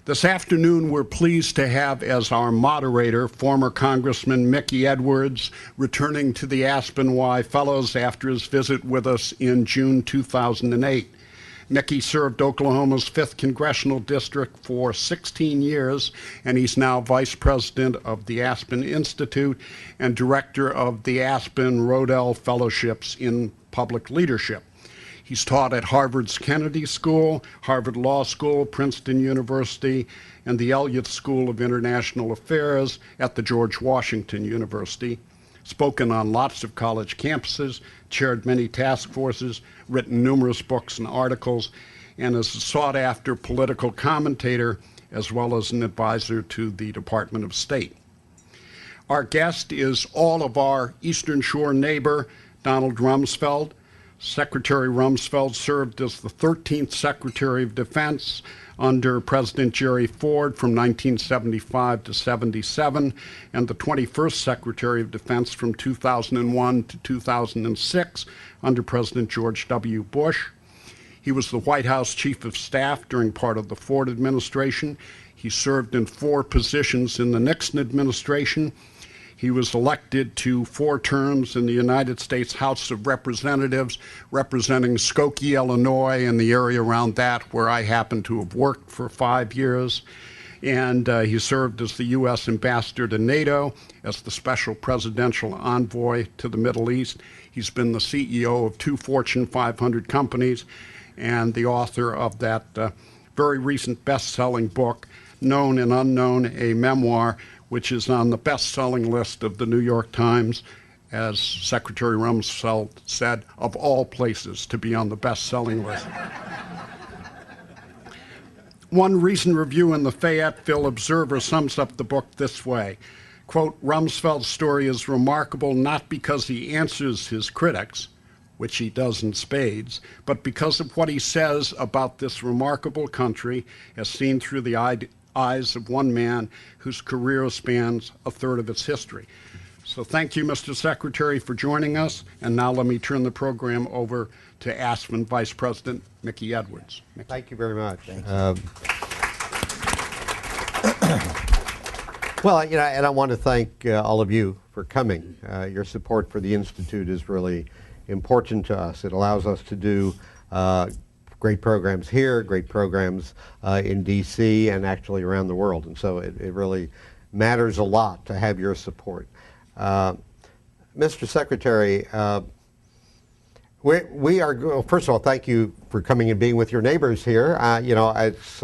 This afternoon, we're pleased to have as our moderator former Congressman Mickey Edwards, returning to the Aspen Y Fellows after his visit with us in June 2008. Mickey served Oklahoma's 5th Congressional District for 16 years, and he's now Vice President of the Aspen Institute and Director of the Aspen Rodell Fellowships in Public Leadership. He's taught at Harvard's Kennedy School, Harvard Law School, Princeton University, and the Elliott School of International Affairs at the George Washington University, spoken on lots of college campuses, chaired many task forces, written numerous books and articles, and is a sought-after political commentator as well as an advisor to the Department of State. Our guest is all of our Eastern Shore neighbor, Donald Rumsfeld. Secretary Rumsfeld served as the 13th Secretary of Defense under President Jerry Ford from 1975 to 77, and the 21st Secretary of Defense from 2001 to 2006 under President George W. Bush. He was the White House Chief of Staff during part of the Ford administration. He served in 4 positions in the Nixon administration. He was elected to 4 terms in the United States House of Representatives, representing Skokie, Illinois, and the area around that, where I happen to have worked for 5 years. And he served as the U.S. ambassador to NATO, as the special presidential envoy to the Middle East. He's been the CEO of 2 Fortune 500 companies and the author of that very recent best-selling book, Known and Unknown, a memoir, which is on the best-selling list of the New York Times, as Secretary Rumsfeld said, of all places to be on the best-selling list. One recent review in the Fayetteville Observer sums up the book this way, quote, Rumsfeld's story is remarkable not because he answers his critics, which he does in spades, but because of what he says about this remarkable country as seen through the eyes of one man whose career spans a third of its history. So thank you, Mr. Secretary, for joining us. And now let me turn the program over to Aspen Vice President Mickey Edwards. Mickey. Thank you very much. Thank you. Well, and I want to thank all of you for coming. Your support for the Institute is really important to us. It allows us to do great programs here, great programs in D.C. and actually around the world. And so it really matters a lot to have your support. Mr. Secretary, we are, well, first of all, thank you for coming and being with your neighbors here. It's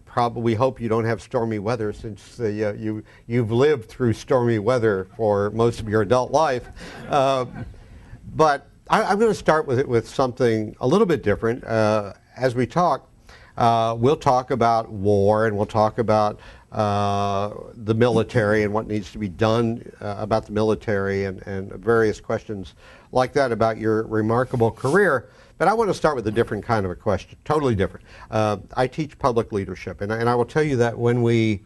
probably, we hope you don't have stormy weather since you've lived through stormy weather for most of your adult life. But I'm going to start with something a little bit different. As we talk, we'll talk about war, and we'll talk about the military and what needs to be done about the military, and various questions like that about your remarkable career. But I want to start with a different kind of a question, totally different. I teach public leadership, and I will tell you that when we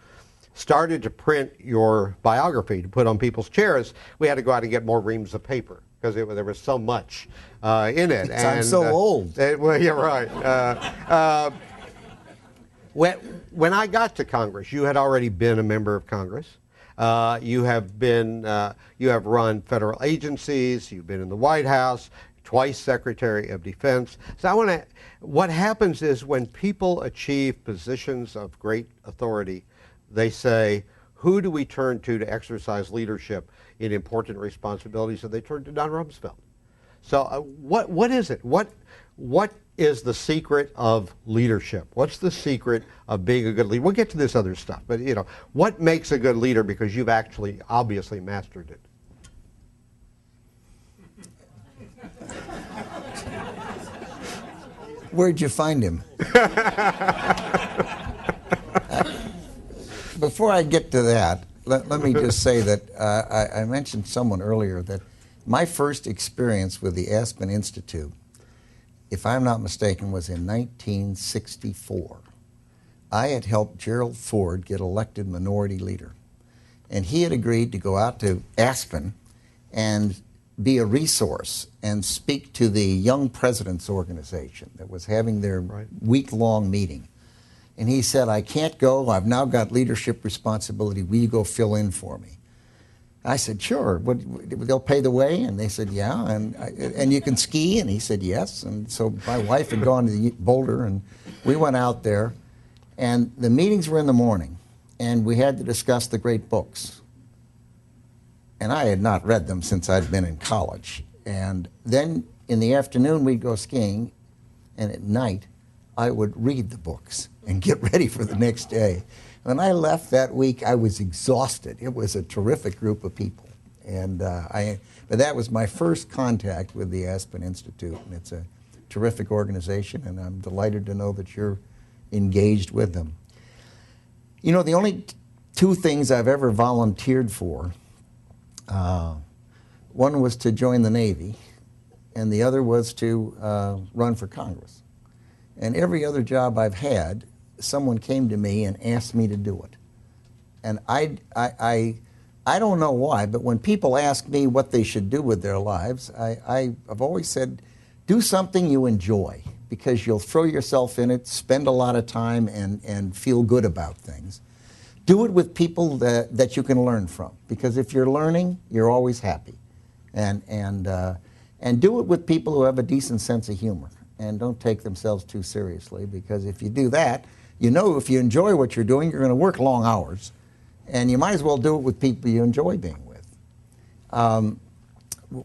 started to print your biography to put on people's chairs, we had to go out and get more reams of paper, because there was so much in it. I'm so old. Well, you're right. When I got to Congress, you had already been a member of Congress. You have run federal agencies. You've been in the White House, twice Secretary of Defense. So what happens is when people achieve positions of great authority, they say, who do we turn to exercise leadership in important responsibilities? So they turn to Don Rumsfeld. So what is it? What is the secret of leadership? What's the secret of being a good leader? We'll get to this other stuff, but what makes a good leader, because you've actually obviously mastered it? Where'd you find him? Before I get to that, let me just say that I mentioned someone earlier that my first experience with the Aspen Institute, if I'm not mistaken, was in 1964. I had helped Gerald Ford get elected minority leader, and he had agreed to go out to Aspen and be a resource and speak to the Young Presidents Organization that was having their week-long meeting. And he said, I can't go. I've now got leadership responsibility. Will you go fill in for me? I said, sure. They'll pay the way? And they said, yeah. And you can ski? And he said, yes. And so my wife had gone to Boulder, and we went out there. And the meetings were in the morning, and we had to discuss the great books. And I had not read them since I'd been in college. And then in the afternoon, we'd go skiing, and at night, I would read the books and get ready for the next day. When I left that week, I was exhausted. It was a terrific group of people. And but that was my first contact with the Aspen Institute, and it's a terrific organization, and I'm delighted to know that you're engaged with them. You know, the only two things I've ever volunteered for, one was to join the Navy, and the other was to run for Congress. And every other job I've had, someone came to me and asked me to do it. And I don't know why, but when people ask me what they should do with their lives, I've always said, do something you enjoy, because you'll throw yourself in it, spend a lot of time, and feel good about things. Do it with people that you can learn from, because if you're learning, you're always happy. And do it with people who have a decent sense of humor, and don't take themselves too seriously, because if you do that, you know if you enjoy what you're doing, you're going to work long hours, and you might as well do it with people you enjoy being with.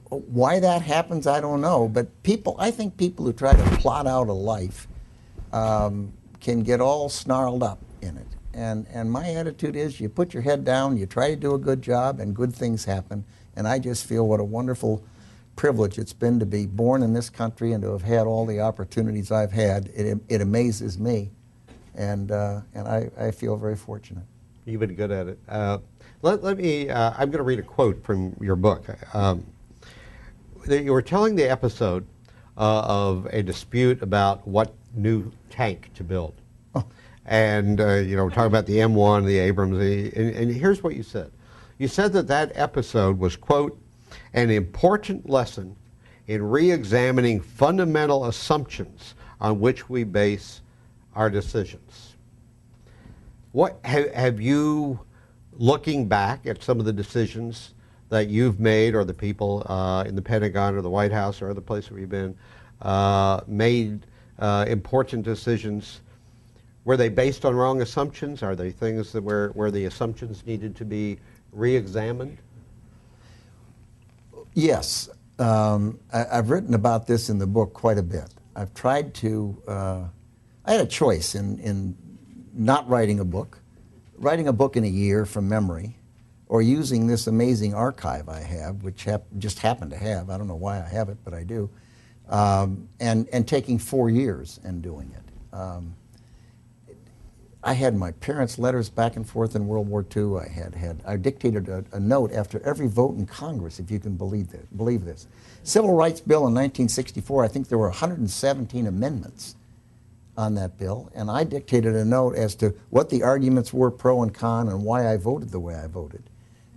Why that happens, I don't know, but I think people who try to plot out a life can get all snarled up in it. And my attitude is, you put your head down, you try to do a good job, and good things happen. And I just feel what a wonderful privilege it's been to be born in this country and to have had all the opportunities I've had. It amazes me. And I feel very fortunate. You've been good at it. Let me, I'm going to read a quote from your book. You were telling the episode of a dispute about what new tank to build. Oh. And, we're talking about the M1, the Abrams, and here's what you said. You said that episode was, quote, an important lesson in re-examining fundamental assumptions on which we base our decisions. What have you, looking back at some of the decisions that you've made, or the people in the Pentagon or the White House or other places where you've been, made important decisions? Were they based on wrong assumptions? Are they things that where the assumptions needed to be re-examined? Yes. I've written about this in the book quite a bit. I've tried to, I had a choice in not writing a book in a year from memory, or using this amazing archive I have, which just happen to have, I don't know why I have it, but I do, and taking 4 years and doing it. I had my parents' letters back and forth in World War II. I dictated a note after every vote in Congress, if you can believe this. Civil Rights Bill in 1964, I think there were 117 amendments on that bill, and I dictated a note as to what the arguments were, pro and con, and why I voted the way I voted.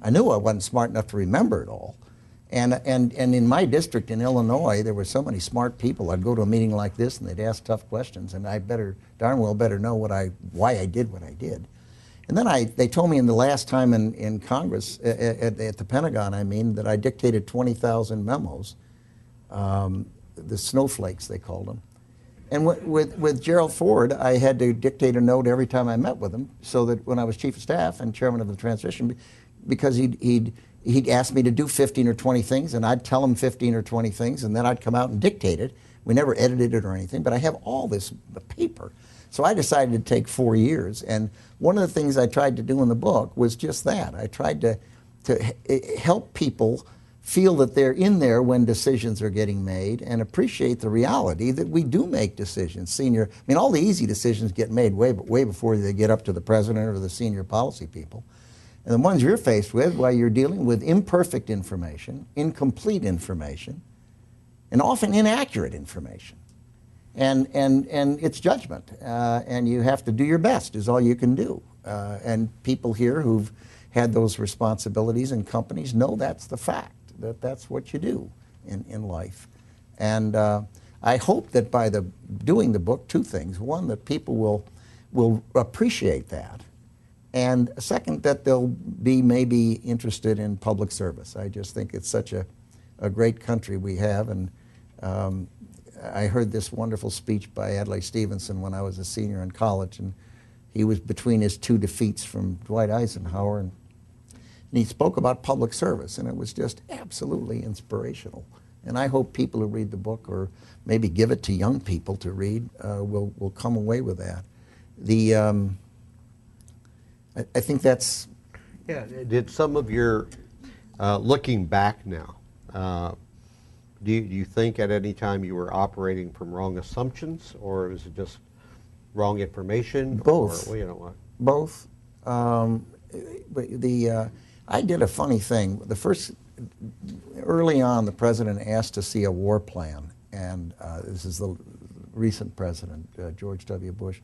I knew I wasn't smart enough to remember it all. And in my district in Illinois, there were so many smart people. I'd go to a meeting like this, and they'd ask tough questions, and I darn well better know why I did what I did. And then they told me in the last time in Congress, at the Pentagon, I mean, that I dictated 20,000 memos, the snowflakes, they called them. And with Gerald Ford, I had to dictate a note every time I met with him, so that when I was Chief of Staff and Chairman of the Transition, because he'd ask me to do 15 or 20 things, and I'd tell him 15 or 20 things, and then I'd come out and dictate it. We never edited it or anything, but I have all this paper. So I decided to take 4 years, and one of the things I tried to do in the book was just that. I tried to help people feel that they're in there when decisions are getting made, and appreciate the reality that we do make decisions. All the easy decisions get made way before they get up to the president or the senior policy people. And the ones you're faced with, while you're dealing with imperfect information, incomplete information, and often inaccurate information. And it's judgment. And you have to do your best, is all you can do. And people here who've had those responsibilities in companies know that's the fact, that's what you do in life. And I hope that by doing the book, two things. One, that people will appreciate that. And second, that they'll be maybe interested in public service. I just think it's such a great country we have. And I heard this wonderful speech by Adlai Stevenson when I was a senior in college, and he was between his two defeats from Dwight Eisenhower, and he spoke about public service, and it was just absolutely inspirational. And I hope people who read the book, or maybe give it to young people to read, will come away with that. I think that's... Yeah, did some of your, looking back now, do you think at any time you were operating from wrong assumptions, or was it just wrong information? Both. Or, well, you know what? Both. I did a funny thing. Early on, the president asked to see a war plan, and this is the recent president, George W. Bush.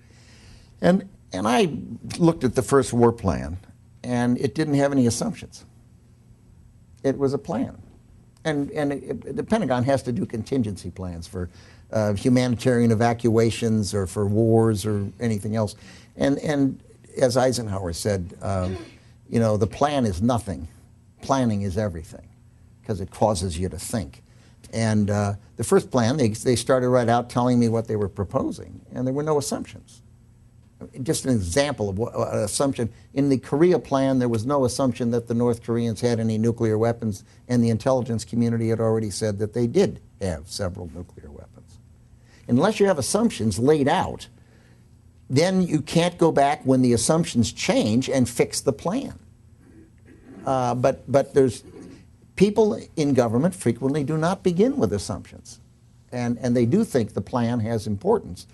And I looked at the first war plan, and it didn't have any assumptions. It was a plan. And the Pentagon has to do contingency plans for humanitarian evacuations or for wars or anything else. And as Eisenhower said, you know, the plan is nothing. Planning is everything, because it causes you to think. And the first plan, they started right out telling me what they were proposing, and there were no assumptions. Just an example of an assumption. In the Korea plan, there was no assumption that the North Koreans had any nuclear weapons, and the intelligence community had already said that they did have several nuclear weapons. Unless you have assumptions laid out, then you can't go back when the assumptions change and fix the plan. But there's people in government frequently do not begin with assumptions, and they do think the plan has importance.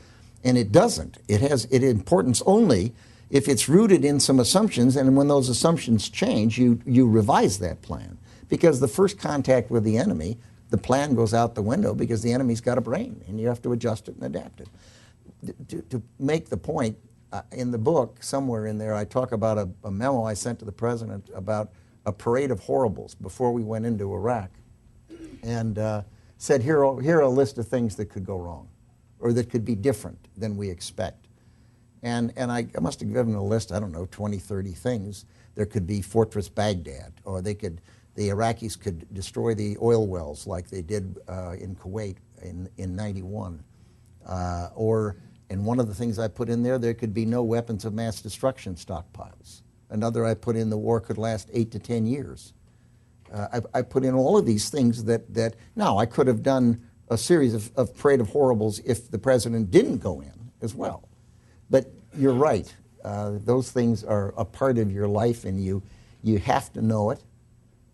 And it doesn't. It has importance only if it's rooted in some assumptions, and when those assumptions change, you revise that plan. Because the first contact with the enemy, the plan goes out the window because the enemy's got a brain, and you have to adjust it and adapt it. To make the point, in the book, somewhere in there, I talk about a memo I sent to the president about a parade of horribles before we went into Iraq, and said, here are a list of things that could go wrong, or that could be different than we expect. And I must have given a list, I don't know, 20, 30 things. There could be Fortress Baghdad, or the Iraqis could destroy the oil wells like they did in Kuwait in 91. And one of the things I put in there could be no weapons of mass destruction stockpiles. Another I put in, the war could last 8 to 10 years. I put in all of these things that now I could have done a series of parade of horribles if the president didn't go in as well. But you're right. Those things are a part of your life, and you have to know it,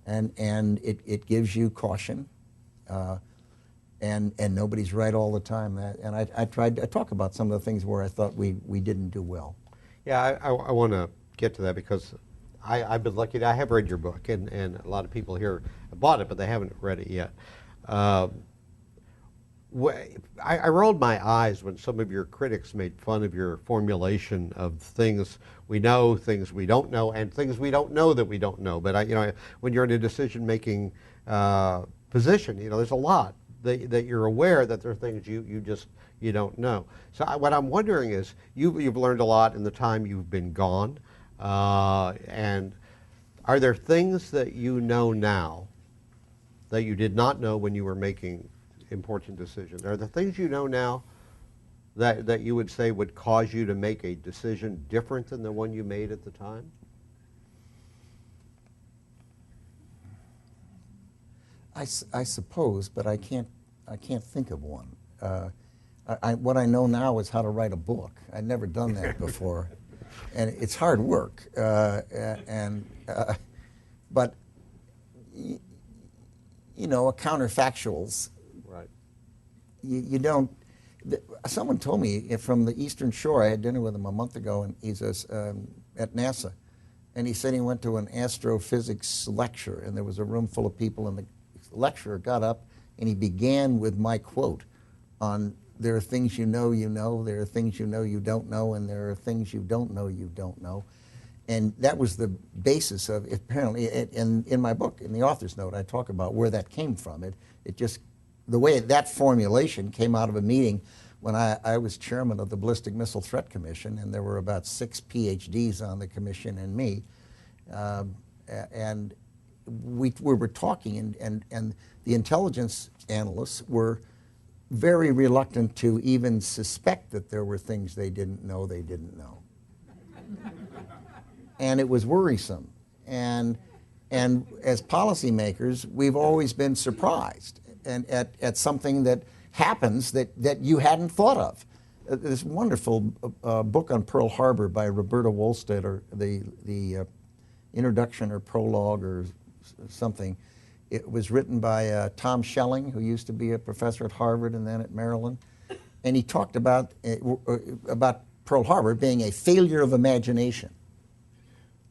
and it gives you caution. And nobody's right all the time. And I talk about some of the things where I thought we didn't do well. Yeah, I want to get to that because I've been lucky. I have read your book, and a lot of people here have bought it, but they haven't read it yet. I rolled my eyes when some of your critics made fun of your formulation of things we know, things we don't know, and things we don't know that we don't know. But when you're in a decision-making position, there's a lot that you're aware that there are things you don't know. So what I'm wondering is, you've learned a lot in the time you've been gone, and are there things that you know now that you did not know when you were making important decisions? Are there things you know now that you would say would cause you to make a decision different than the one you made at the time? I suppose, but I can't think of one. What I know now is how to write a book. I'd never done that before, and it's hard work. But counterfactuals. Right. You don't. Someone told me from the Eastern Shore. I had dinner with him a month ago, and he's at NASA, and he said he went to an astrophysics lecture, and there was a room full of people, and the lecturer got up and he began with my quote on, there are things you know, there are things you know you don't know, and there are things you don't know you don't know. And that was the basis of, apparently, in my book, in the author's note, I talk about where that came from. It just, the way that formulation came out of a meeting when I was chairman of the Ballistic Missile Threat Commission, and there were about 6 PhDs on the commission and me, and we were talking, and the intelligence analysts were very reluctant to even suspect that there were things they didn't know they didn't know. And it was worrisome. And as policymakers, we've always been surprised at something that happens that you hadn't thought of. This wonderful book on Pearl Harbor by Roberta Wohlstetter, the introduction or prologue or something. It was written by Tom Schelling, who used to be a professor at Harvard and then at Maryland. And he talked about Pearl Harbor being a failure of imagination.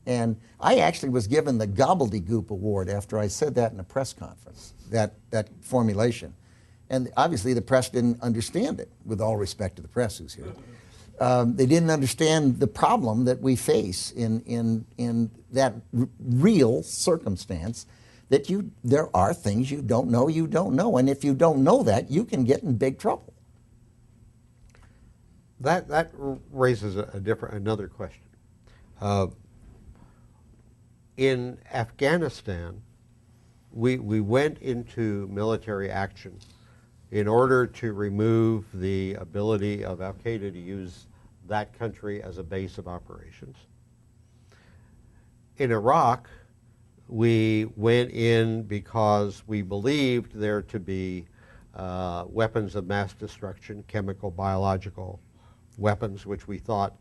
And I actually was given the Gobbledygook Award after I said that in a press conference, that formulation. And obviously the press didn't understand it, with all respect to the press who's here. They didn't understand the problem that we face in that real circumstance, that there are things you don't know. And if you don't know that, you can get in big trouble. That raises another question. In Afghanistan, we went into military action in order to remove the ability of al-Qaeda to use that country as a base of operations. In Iraq, we went in because we believed there to be weapons of mass destruction, chemical, biological weapons, which we thought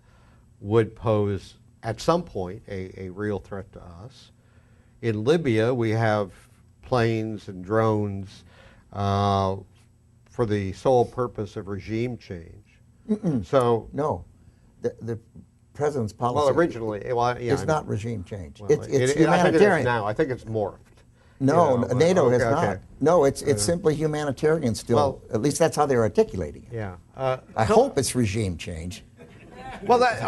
would pose at some point a real threat to us. In Libya, we have planes and drones for the sole purpose of regime change. So no, the president's policy. Well, originally, it's not regime change. Well, it's humanitarian. I think it is now. I think it's morphed. No, NATO has okay. not. No, it's simply humanitarian still. Well, at least that's how they're articulating it. Yeah. I hope it's regime change. Well, that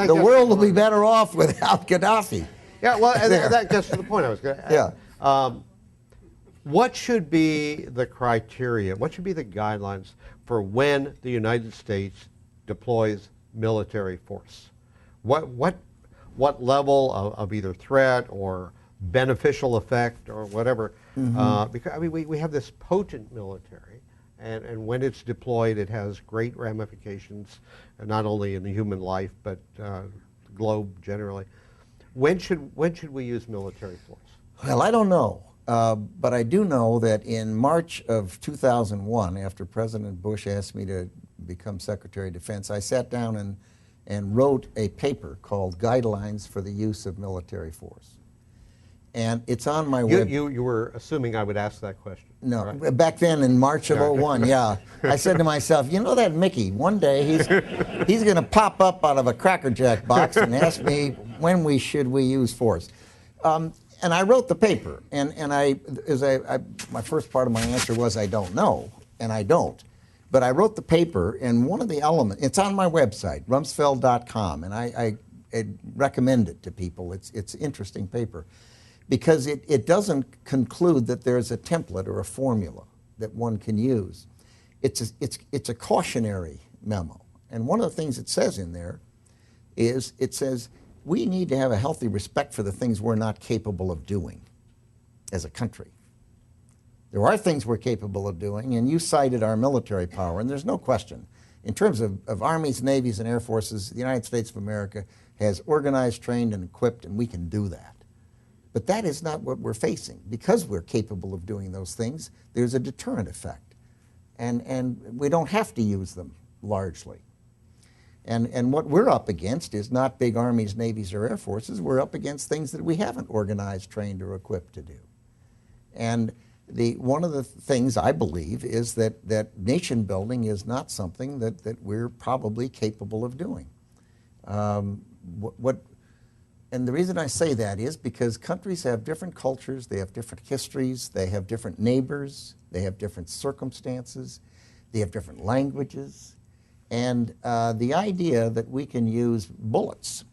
the world will be better off without Gaddafi. Yeah, well, that gets to the point I was going to. Yeah. What should be the criteria? What should be the guidelines for when the United States deploys military force? What level of either threat or beneficial effect or whatever? Because I mean, we have this potent military, and when it's deployed, it has great ramifications, not only in the human life but the globe generally. When should we use military force? Well, I don't know. But I do know that in March of 2001, after President Bush asked me to become Secretary of Defense, I sat down and wrote a paper called Guidelines for the Use of Military Force. And it's on my web. You were assuming I would ask that question. No, right? Back then in March of 01, yeah. I said to myself, you know that Mickey, one day he's going to pop up out of a Cracker Jack box and ask me when should we use force. And I wrote the paper, and my first part of my answer was I don't know, and I don't. But I wrote the paper, and one of the elements, it's on my website, rumsfeld.com, and I recommend it to people. It's an interesting paper, because it doesn't conclude that there's a template or a formula that one can use. It's a cautionary memo, and one of the things it says in there is it says, we need to have a healthy respect for the things we're not capable of doing as a country. There are things we're capable of doing, and you cited our military power, and there's no question. In terms of armies, navies, and air forces, the United States of America has organized, trained, and equipped, and we can do that. But that is not what we're facing. Because we're capable of doing those things, there's a deterrent effect. And we don't have to use them largely. And what we're up against is not big armies, navies, or air forces. We're up against things that we haven't organized, trained, or equipped to do. And one of the things I believe is that nation building is not something that we're probably capable of doing. And the reason I say that is because countries have different cultures, they have different histories, they have different neighbors, they have different circumstances, they have different languages. And the idea that we can use bullets,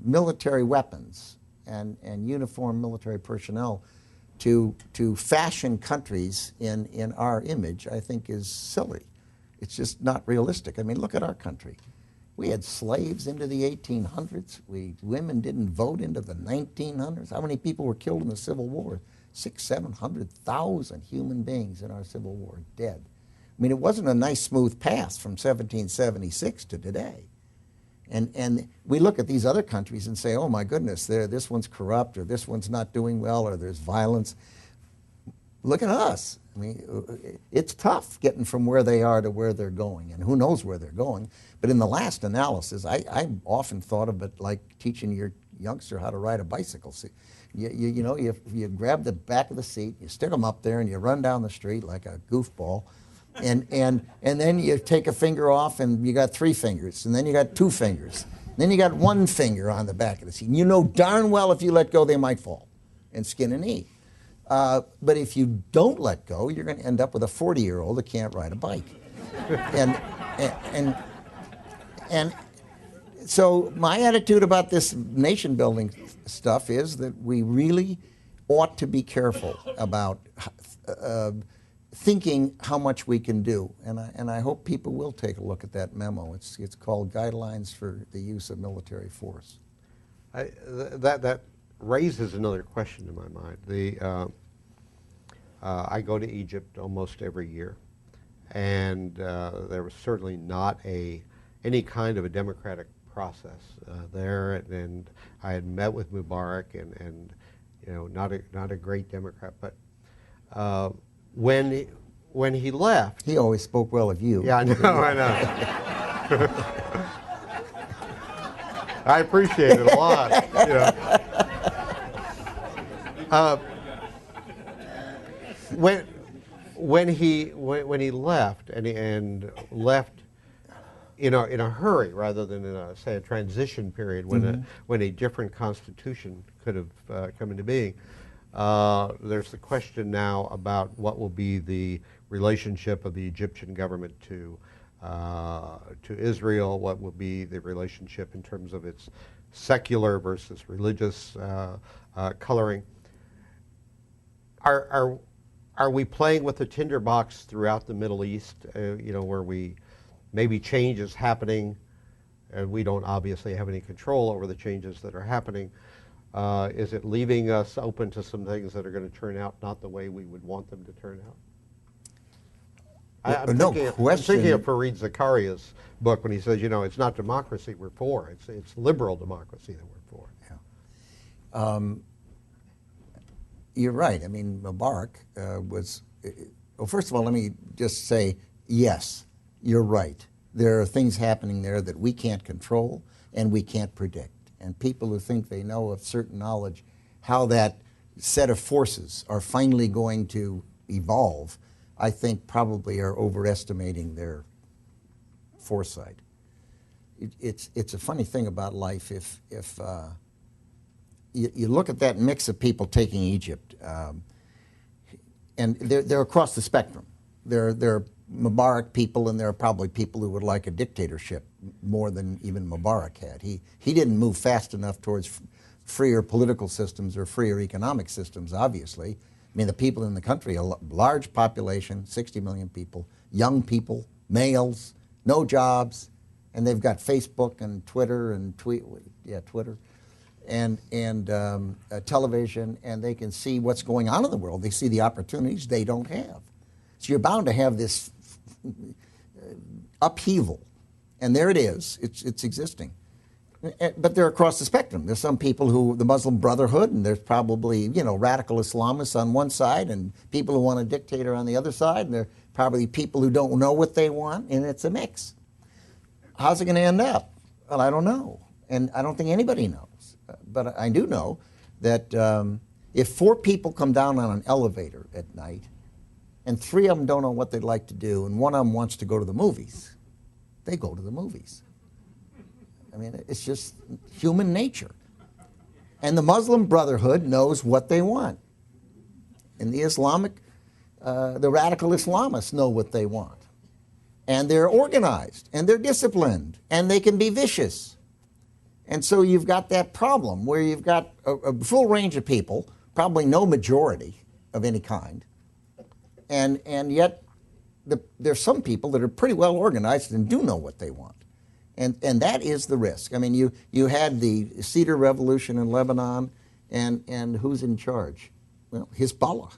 military weapons, and uniformed military personnel to fashion countries in our image, I think is silly. It's just not realistic. I mean, look at our country. We had slaves into the 1800s. Women didn't vote into the 1900s. How many people were killed in the Civil War? 700,000 human beings in our Civil War dead. I mean, it wasn't a nice smooth path from 1776 to today. And we look at these other countries and say, oh my goodness, this one's corrupt, or this one's not doing well, or there's violence. Look at us. I mean, it's tough getting from where they are to where they're going, and who knows where they're going. But in the last analysis, I often thought of it like teaching your youngster how to ride a bicycle. See, you grab the back of the seat, you stick them up there, and you run down the street like a goofball. And then you take a finger off, and you got 3 fingers, and then you got 2 fingers. Then you got 1 finger on the back of the seat. And you know darn well if you let go, they might fall and skin a knee. But if you don't let go, you're going to end up with a 40-year-old that can't ride a bike. And so my attitude about this nation-building stuff is that we really ought to be careful about thinking how much we can do, and I hope people will take a look at that memo. It's called Guidelines for the Use of Military Force. That raises another question in my mind. I go to Egypt almost every year, and there was certainly not any kind of a democratic process there, and I had met with Mubarak, and not a great Democrat, but. When he left, he always spoke well of you. Yeah, I know. I appreciate it a lot. When he left, and left in a hurry rather than in a transition period when a different constitution could have come into being. There's the question now about what will be the relationship of the Egyptian government to Israel, what will be the relationship in terms of its secular versus religious coloring. Are we playing with the tinderbox throughout the Middle East, where maybe change is happening, and we don't obviously have any control over the changes that are happening? Is it leaving us open to some things that are going to turn out not the way we would want them to turn out? I'm thinking of Fareed Zakaria's book when he says, it's not democracy we're for, it's liberal democracy that we're for. Yeah. You're right. I mean, Mubarak was, well, first of all, let me just say, yes, you're right. There are things happening there that we can't control and we can't predict. And people who think they know of certain knowledge how that set of forces are finally going to evolve, I think probably are overestimating their foresight. It's a funny thing about life. If you look at that mix of people taking Egypt, and they're across the spectrum. There are Mubarak people, and there are probably people who would like a dictatorship more than even Mubarak had. He didn't move fast enough towards freer political systems or freer economic systems, obviously. I mean, the people in the country, a large population, 60 million people, young people, males, no jobs, and they've got Facebook and Twitter and Twitter, and television, and they can see what's going on in the world. They see the opportunities they don't have. So you're bound to have this upheaval, and there it is. It's existing. But they're across the spectrum. There's some people who, the Muslim Brotherhood, and there's probably, radical Islamists on one side and people who want a dictator on the other side, and there are probably people who don't know what they want, and it's a mix. How's it going to end up? Well, I don't know, and I don't think anybody knows. But I do know that if 4 people come down on an elevator at night, and 3 of them don't know what they'd like to do, and 1 of them wants to go to the movies, they go to the movies. I mean, it's just human nature. And the Muslim Brotherhood knows what they want. And the radical Islamists know what they want. And they're organized, and they're disciplined, and they can be vicious. And so you've got that problem where you've got a full range of people, probably no majority of any kind, and yet there's some people that are pretty well organized and do know what they want. And that is the risk. I mean, you had the Cedar Revolution in Lebanon, and who's in charge? Well, Hezbollah,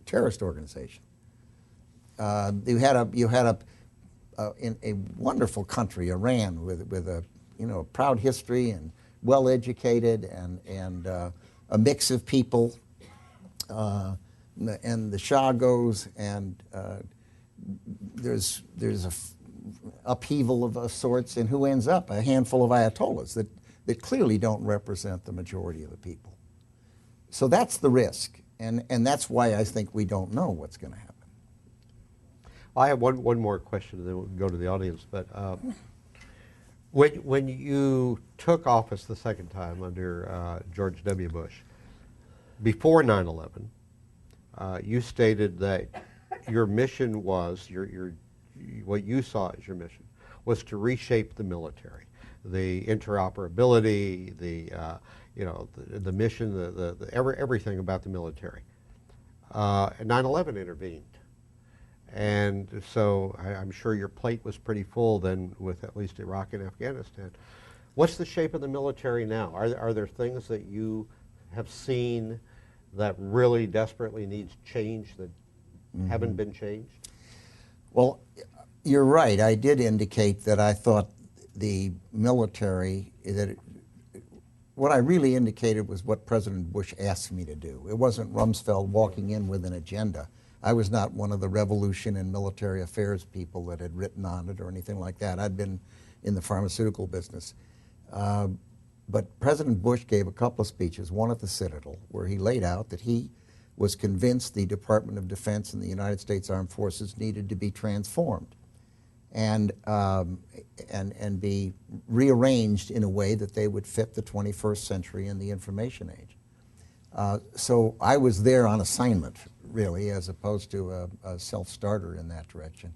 terrorist organization. You had in a wonderful country, Iran, with a a proud history and well educated and a mix of people. And the Shah goes, and there's a upheaval of sorts, and who ends up? A handful of ayatollahs that clearly don't represent the majority of the people. So that's the risk, and that's why I think we don't know what's going to happen. I have one more question, and then we'll go to the audience. But when you took office the second time under George W. Bush, before 9/11, you stated that your mission was what you saw as your mission was to reshape the military, the interoperability, the mission, everything about the military. 9/11 intervened. And so I'm sure your plate was pretty full then with at least Iraq and Afghanistan. What's the shape of the military now? Are there things that you have seen that really desperately needs change that haven't been changed? Well, you're right. I did indicate that I thought the military, what I really indicated was what President Bush asked me to do. It wasn't Rumsfeld walking in with an agenda. I was not one of the revolution and military affairs people that had written on it or anything like that. I'd been in the pharmaceutical business. But President Bush gave a couple of speeches, one at the Citadel, where he laid out that he was convinced the Department of Defense and the United States Armed Forces needed to be transformed and be rearranged in a way that they would fit the 21st century and the information age. So I was there on assignment, really, as opposed to a self-starter in that direction.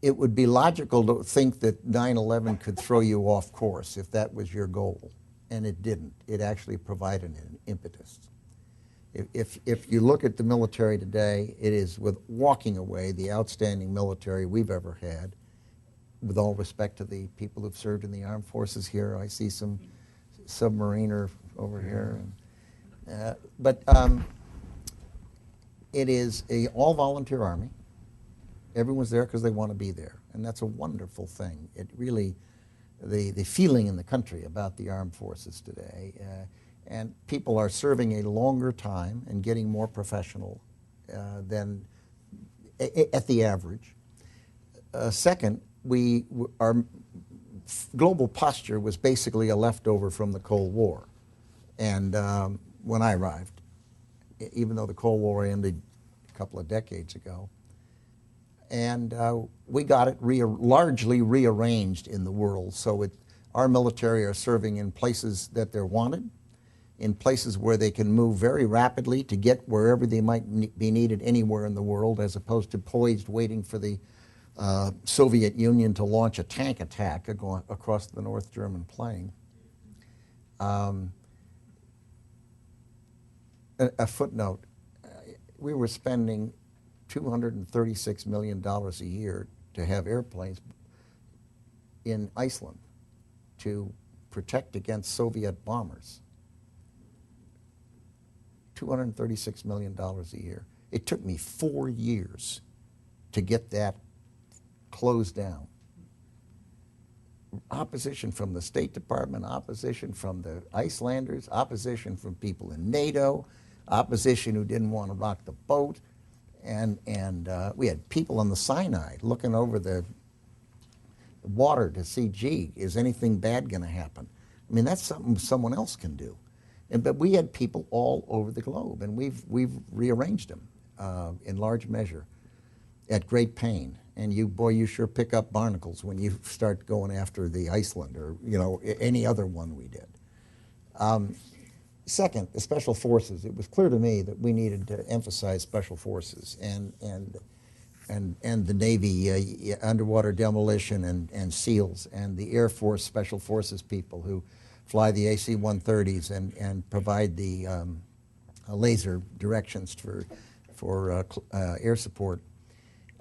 It would be logical to think that 9/11 could throw you off course if that was your goal, and it didn't. It actually provided an impetus. If you look at the military today, it is, with walking away, the outstanding military we've ever had. With all respect to the people who've served in the armed forces here, I see some submariner over here. But it is an all-volunteer army. Everyone's there because they want to be there, and that's a wonderful thing. It really, the feeling in the country about the armed forces today, and people are serving a longer time and getting more professional than at the average. Second, our global posture was basically a leftover from the Cold War, and when I arrived, even though the Cold War ended a couple of decades ago. And we got it largely rearranged in the world. So our military are serving in places that they're wanted, in places where they can move very rapidly to get wherever they might be needed anywhere in the world, as opposed to poised waiting for the Soviet Union to launch a tank attack across the North German plain. A footnote, we were spending $236 million a year to have airplanes in Iceland to protect against Soviet bombers. $236 million a year. It took me 4 years to get that closed down. Opposition from the State Department, opposition from the Icelanders, opposition from people in NATO, opposition who didn't want to rock the boat. And we had people on the Sinai looking over the water to see, gee, is anything bad going to happen? I mean, that's something someone else can do. But we had people all over the globe, and we've rearranged them in large measure at great pain. And you sure pick up barnacles when you start going after the Iceland or any other one we did. Second, the special forces. It was clear to me that we needed to emphasize special forces and the Navy, underwater demolition and SEALs, and the Air Force special forces people who fly the AC-130s and provide the laser directions for air support.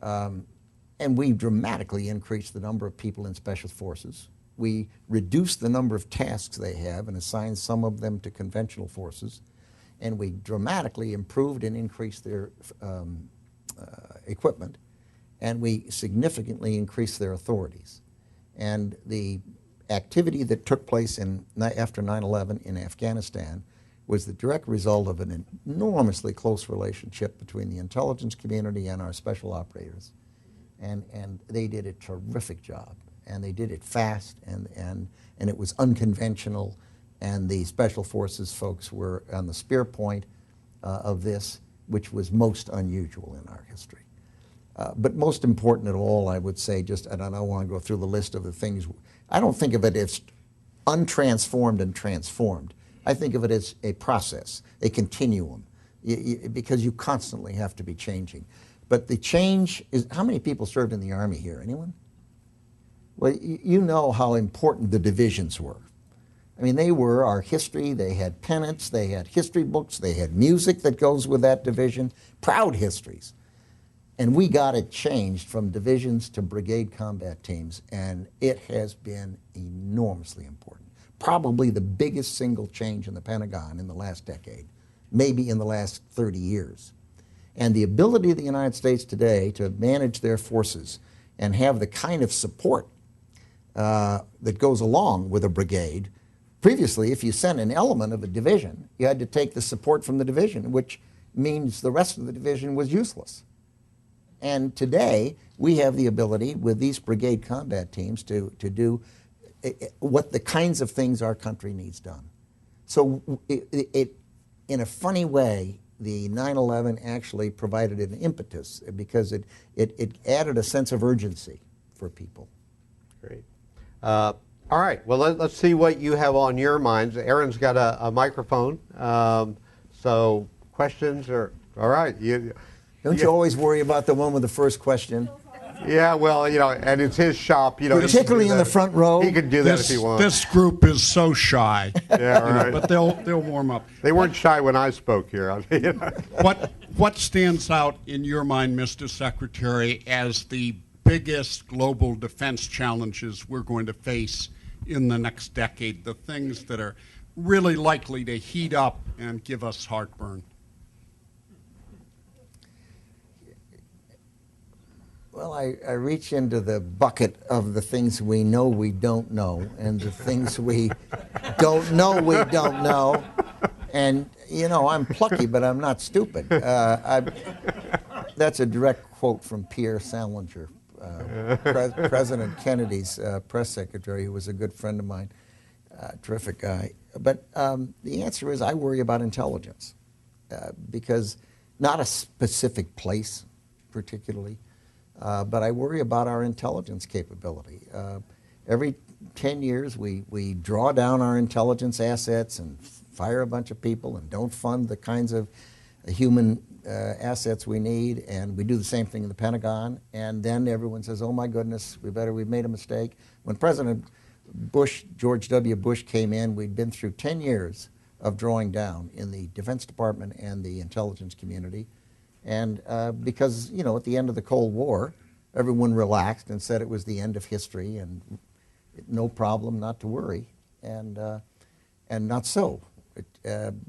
And we dramatically increased the number of people in special forces. We reduced the number of tasks they have and assigned some of them to conventional forces. And we dramatically improved and increased their equipment. And we significantly increased their authorities. And the activity that took place after 9/11 in Afghanistan was the direct result of an enormously close relationship between the intelligence community and our special operators. And they did a terrific job. And they did it fast, and it was unconventional. And the special forces folks were on the spear point of this, which was most unusual in our history. But most important of all, I would say, and I don't want to go through the list of the things, I don't think of it as untransformed and transformed. I think of it as a process, a continuum, because you constantly have to be changing. But the change is, how many people served in the Army here? Anyone? Well, you know how important the divisions were. I mean, they were our history. They had pennants, they had history books, they had music that goes with that division, proud histories. And we got it changed from divisions to brigade combat teams, and it has been enormously important. Probably the biggest single change in the Pentagon in the last decade, maybe in the last 30 years. And the ability of the United States today to manage their forces and have the kind of support that goes along with a brigade. Previously, if you sent an element of a division, you had to take the support from the division, which means the rest of the division was useless. And today, we have the ability with these brigade combat teams to do what the kinds of things our country needs done. So in a funny way, the 9/11 actually provided an impetus because it added a sense of urgency for people. Great. All right, well, let's see what you have on your minds. Aaron's got a microphone, so questions are, all right. Don't you always worry about the one with the first question? Yeah, well, and it's his shop. Particularly in the front row. He can do that if he wants. This group is so shy. Yeah, right. But they'll warm up. They weren't shy when I spoke here. What stands out in your mind, Mr. Secretary, as the biggest global defense challenges we're going to face in the next decade, the things that are really likely to heat up and give us heartburn? Well, I reach into the bucket of the things we know we don't know, and the things we don't know. And, I'm plucky, but I'm not stupid. That's a direct quote from Pierre Salinger, President Kennedy's press secretary, who was a good friend of mine, terrific guy. But the answer is I worry about intelligence, because not a specific place particularly, but I worry about our intelligence capability. Every 10 years we draw down our intelligence assets and fire a bunch of people and don't fund the kinds of human assets we need, and we do the same thing in the Pentagon, and then everyone says, oh my goodness, we've made a mistake. When President Bush, George W. Bush came in, we'd been through 10 years of drawing down in the Defense Department and the intelligence community. And because, at the end of the Cold War, everyone relaxed and said it was the end of history and no problem, not to worry, and not so.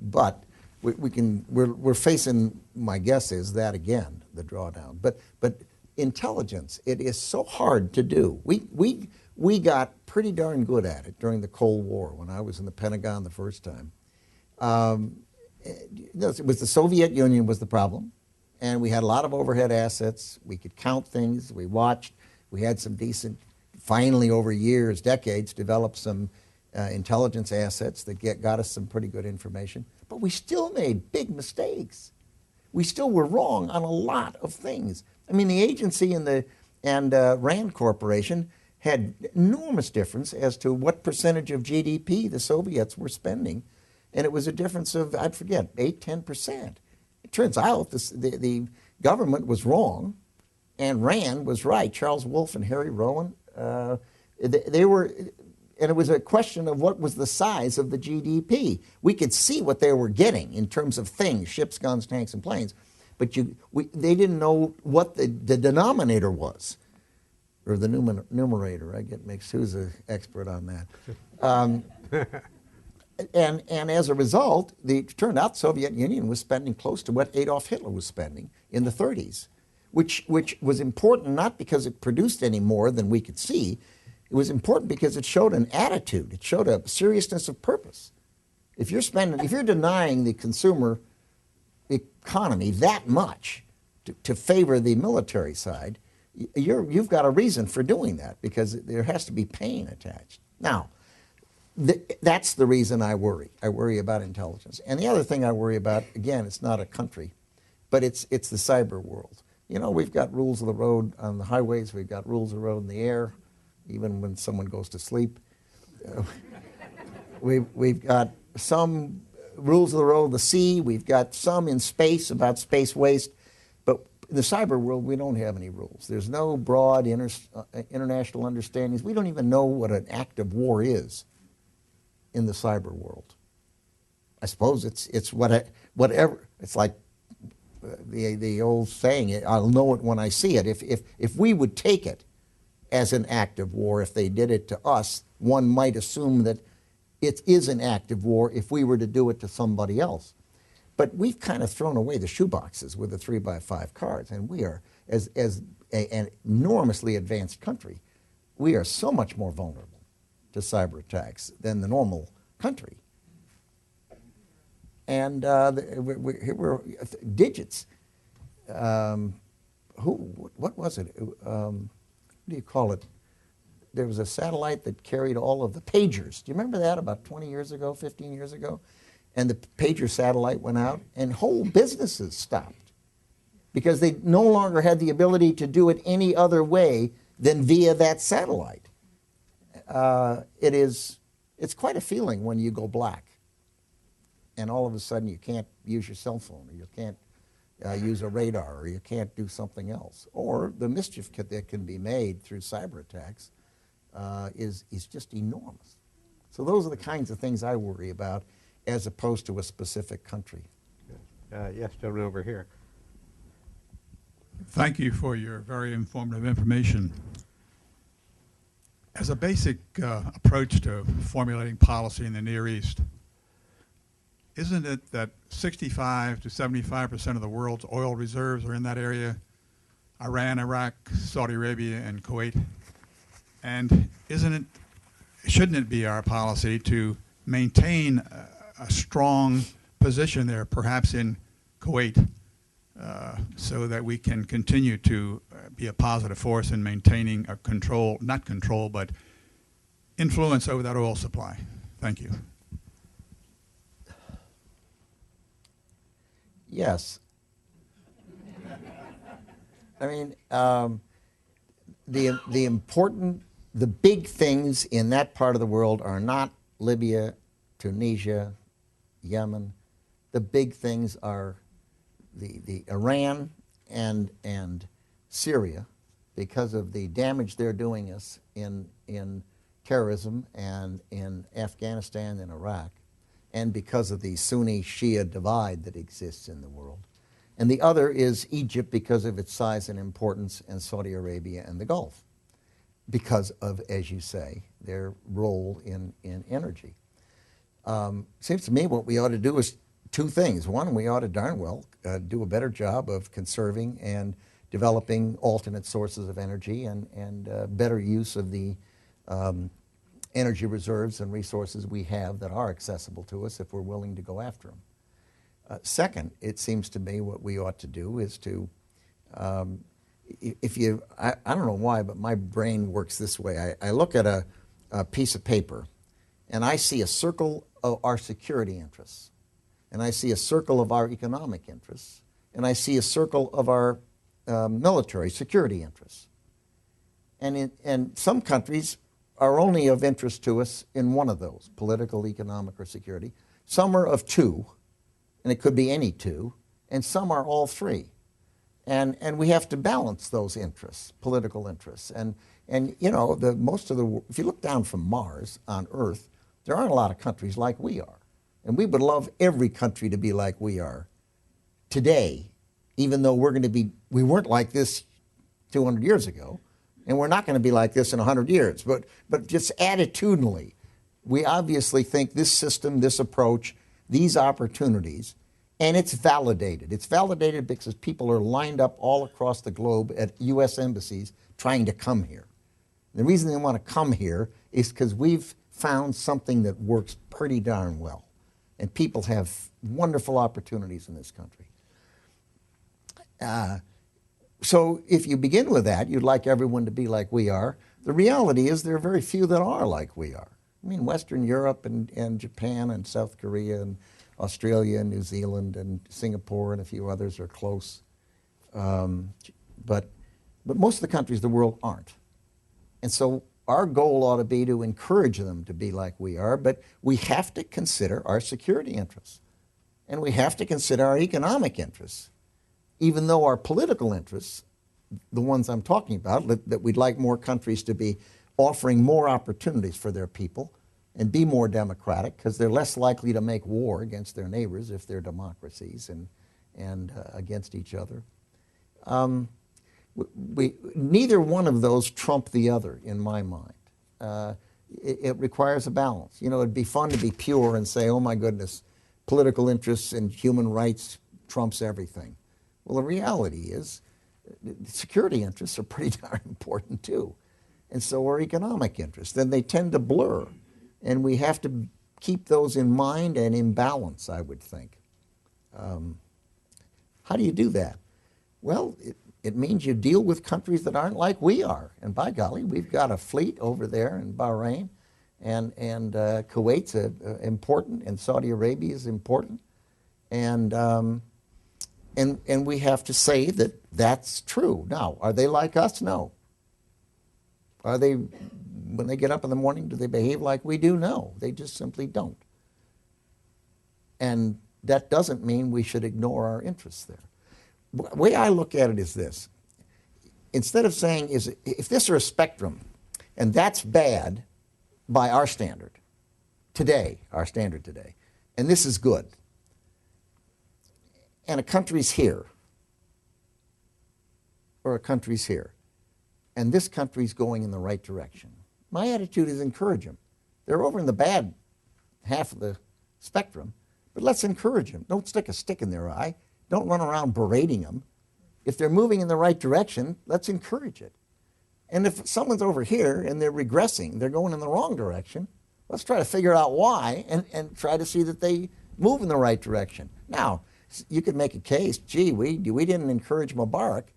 But we're facing, my guess is, that again, the drawdown. But intelligence, it is so hard to do. We got pretty darn good at it during the Cold War when I was in the Pentagon the first time. It was the Soviet Union was the problem. And we had a lot of overhead assets. We could count things. We watched. We had some decent, finally over years, decades, developed some intelligence assets that got us some pretty good information. But we still made big mistakes. We still were wrong on a lot of things. I mean, the agency and Rand Corporation had enormous difference as to what percentage of GDP the Soviets were spending. And it was a difference of, I forget, 8–10%. It turns out the government was wrong, and Rand was right. Charles Wolfe and Harry Rowan, they were, and it was a question of what was the size of the GDP. We could see what they were getting in terms of things, ships, guns, tanks, and planes, but they didn't know what the denominator was, or the numerator. I get mixed. Who's an expert on that? And as a result, it turned out the Soviet Union was spending close to what Adolf Hitler was spending in the 30s, which was important not because it produced any more than we could see. It was important because it showed an attitude. It showed a seriousness of purpose. If you're denying the consumer economy that much to favor the military side, you've got a reason for doing that, because there has to be pain attached. Now, that's the reason I worry. I worry about intelligence. And the other thing I worry about, again, it's not a country, but it's the cyber world. You know, we've got rules of the road on the highways. We've got rules of the road in the air, even when someone goes to sleep. We've got some rules of the road of the sea. We've got some in space about space waste. But in the cyber world, we don't have any rules. There's no broad international understandings. We don't even know what an act of war is in the cyber world. I suppose it's whatever. It's like the old saying, I'll know it when I see it. If we would take it as an act of war, if they did it to us, one might assume that it is an act of war if we were to do it to somebody else. But we've kind of thrown away the shoeboxes with the 3x5 cards, and we are, as an enormously advanced country, we are so much more vulnerable to cyber attacks than the normal country. And we're digits. What was it? What do you call it? There was a satellite that carried all of the pagers. Do you remember that about 20 years ago, 15 years ago? And the pager satellite went out, and whole businesses stopped because they no longer had the ability to do it any other way than via that satellite. It's quite a feeling when you go black, and all of a sudden you can't use your cell phone, or you can't use a radar, or you can't do something else. Or the mischief that can be made through cyber attacks is just enormous. So those are the kinds of things I worry about, as opposed to a specific country. Yes, gentleman over here. Thank you for your very informative information. As a basic approach to formulating policy in the Near East, isn't it that 65 to 75% of the world's oil reserves are in that area? Iran, Iraq, Saudi Arabia, and Kuwait. And shouldn't it be our policy to maintain a strong position there, perhaps in Kuwait, so that we can continue to be a positive force in maintaining a not control, but influence over that oil supply? Thank you. Yes. I mean, the big things in that part of the world are not Libya, Tunisia, Yemen. The big things are the Iran and Syria, because of the damage they're doing us in terrorism, and in Afghanistan and Iraq, and because of the Sunni-Shia divide that exists in the world. And the other is Egypt, because of its size and importance, and Saudi Arabia and the Gulf, because of, as you say, their role in energy. Seems to me what we ought to do is two things. One, we ought to darn well do a better job of conserving and developing alternate sources of energy, and better use of the energy reserves and resources we have that are accessible to us if we're willing to go after them. Second, it seems to me what we ought to do is to, I don't know why, but my brain works this way. I look at a piece of paper, and I see a circle of our security interests, and I see a circle of our economic interests, and I see a circle of our military security interests. And some countries are only of interest to us in one of those, political, economic, or security. Some are of two, and it could be any two, and some are all three. And we have to balance those interests, political interests. And you know, if you look down from Mars on Earth, there aren't a lot of countries like we are. And we would love every country to be like we are today, even though we weren't like this 200 years ago, and we're not going to be like this in 100 years. But just attitudinally, we obviously think this system, this approach, these opportunities, and it's validated. It's validated because people are lined up all across the globe at U.S. embassies trying to come here. The reason they want to come here is because we've found something that works pretty darn well. And people have wonderful opportunities in this country. So if you begin with that, you'd like everyone to be like we are. The reality is there are very few that are like we are. I mean, Western Europe and Japan and South Korea and Australia and New Zealand and Singapore and a few others are close. But most of the countries of the world aren't. And so our goal ought to be to encourage them to be like we are, but we have to consider our security interests. And we have to consider our economic interests. Even though our political interests, the ones I'm talking about, that we'd like more countries to be offering more opportunities for their people and be more democratic, because they're less likely to make war against their neighbors if they're democracies and against each other. Neither one of those trump the other, in my mind. It requires a balance. You know, it'd be fun to be pure and say, oh my goodness, political interests and human rights trumps everything. Well, the reality is security interests are pretty darn important too. And so are economic interests. Then they tend to blur. And we have to keep those in mind and in balance, I would think. How do you do that? Well, it means you deal with countries that aren't like we are. And by golly, we've got a fleet over there in Bahrain, and Kuwait's important, and Saudi Arabia is important. And we have to say that that's true. Now, are they like us? No. Are they, when they get up in the morning, do they behave like we do? No. They just simply don't. And that doesn't mean we should ignore our interests there. The way I look at it is this. Instead of saying, if this are a spectrum, and that's bad by our standard today, and this is good, and a country's here, or a country's here, and this country's going in the right direction, my attitude is encourage them. They're over in the bad half of the spectrum, but let's encourage them. Don't stick a stick in their eye. Don't run around berating them. If they're moving in the right direction, let's encourage it. And if someone's over here and they're regressing, they're going in the wrong direction, let's try to figure out why and try to see that they move in the right direction. Now, you could make a case, gee, we didn't encourage Mubarak,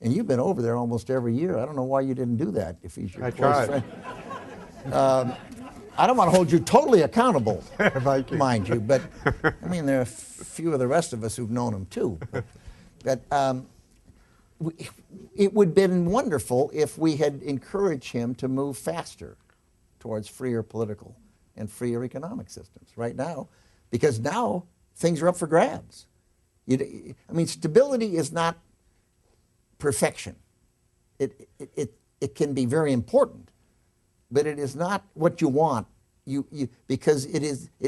and you've been over there almost every year. I don't know why you didn't do that if he's your close friend. I don't want to hold you totally accountable, mind you, but I mean, there are a few of the rest of us who've known him too. But it would have been wonderful if we had encouraged him to move faster towards freer political and freer economic systems right now, because now things are up for grabs. I mean, stability is not perfection. It can be very important, but it is not what you want. Because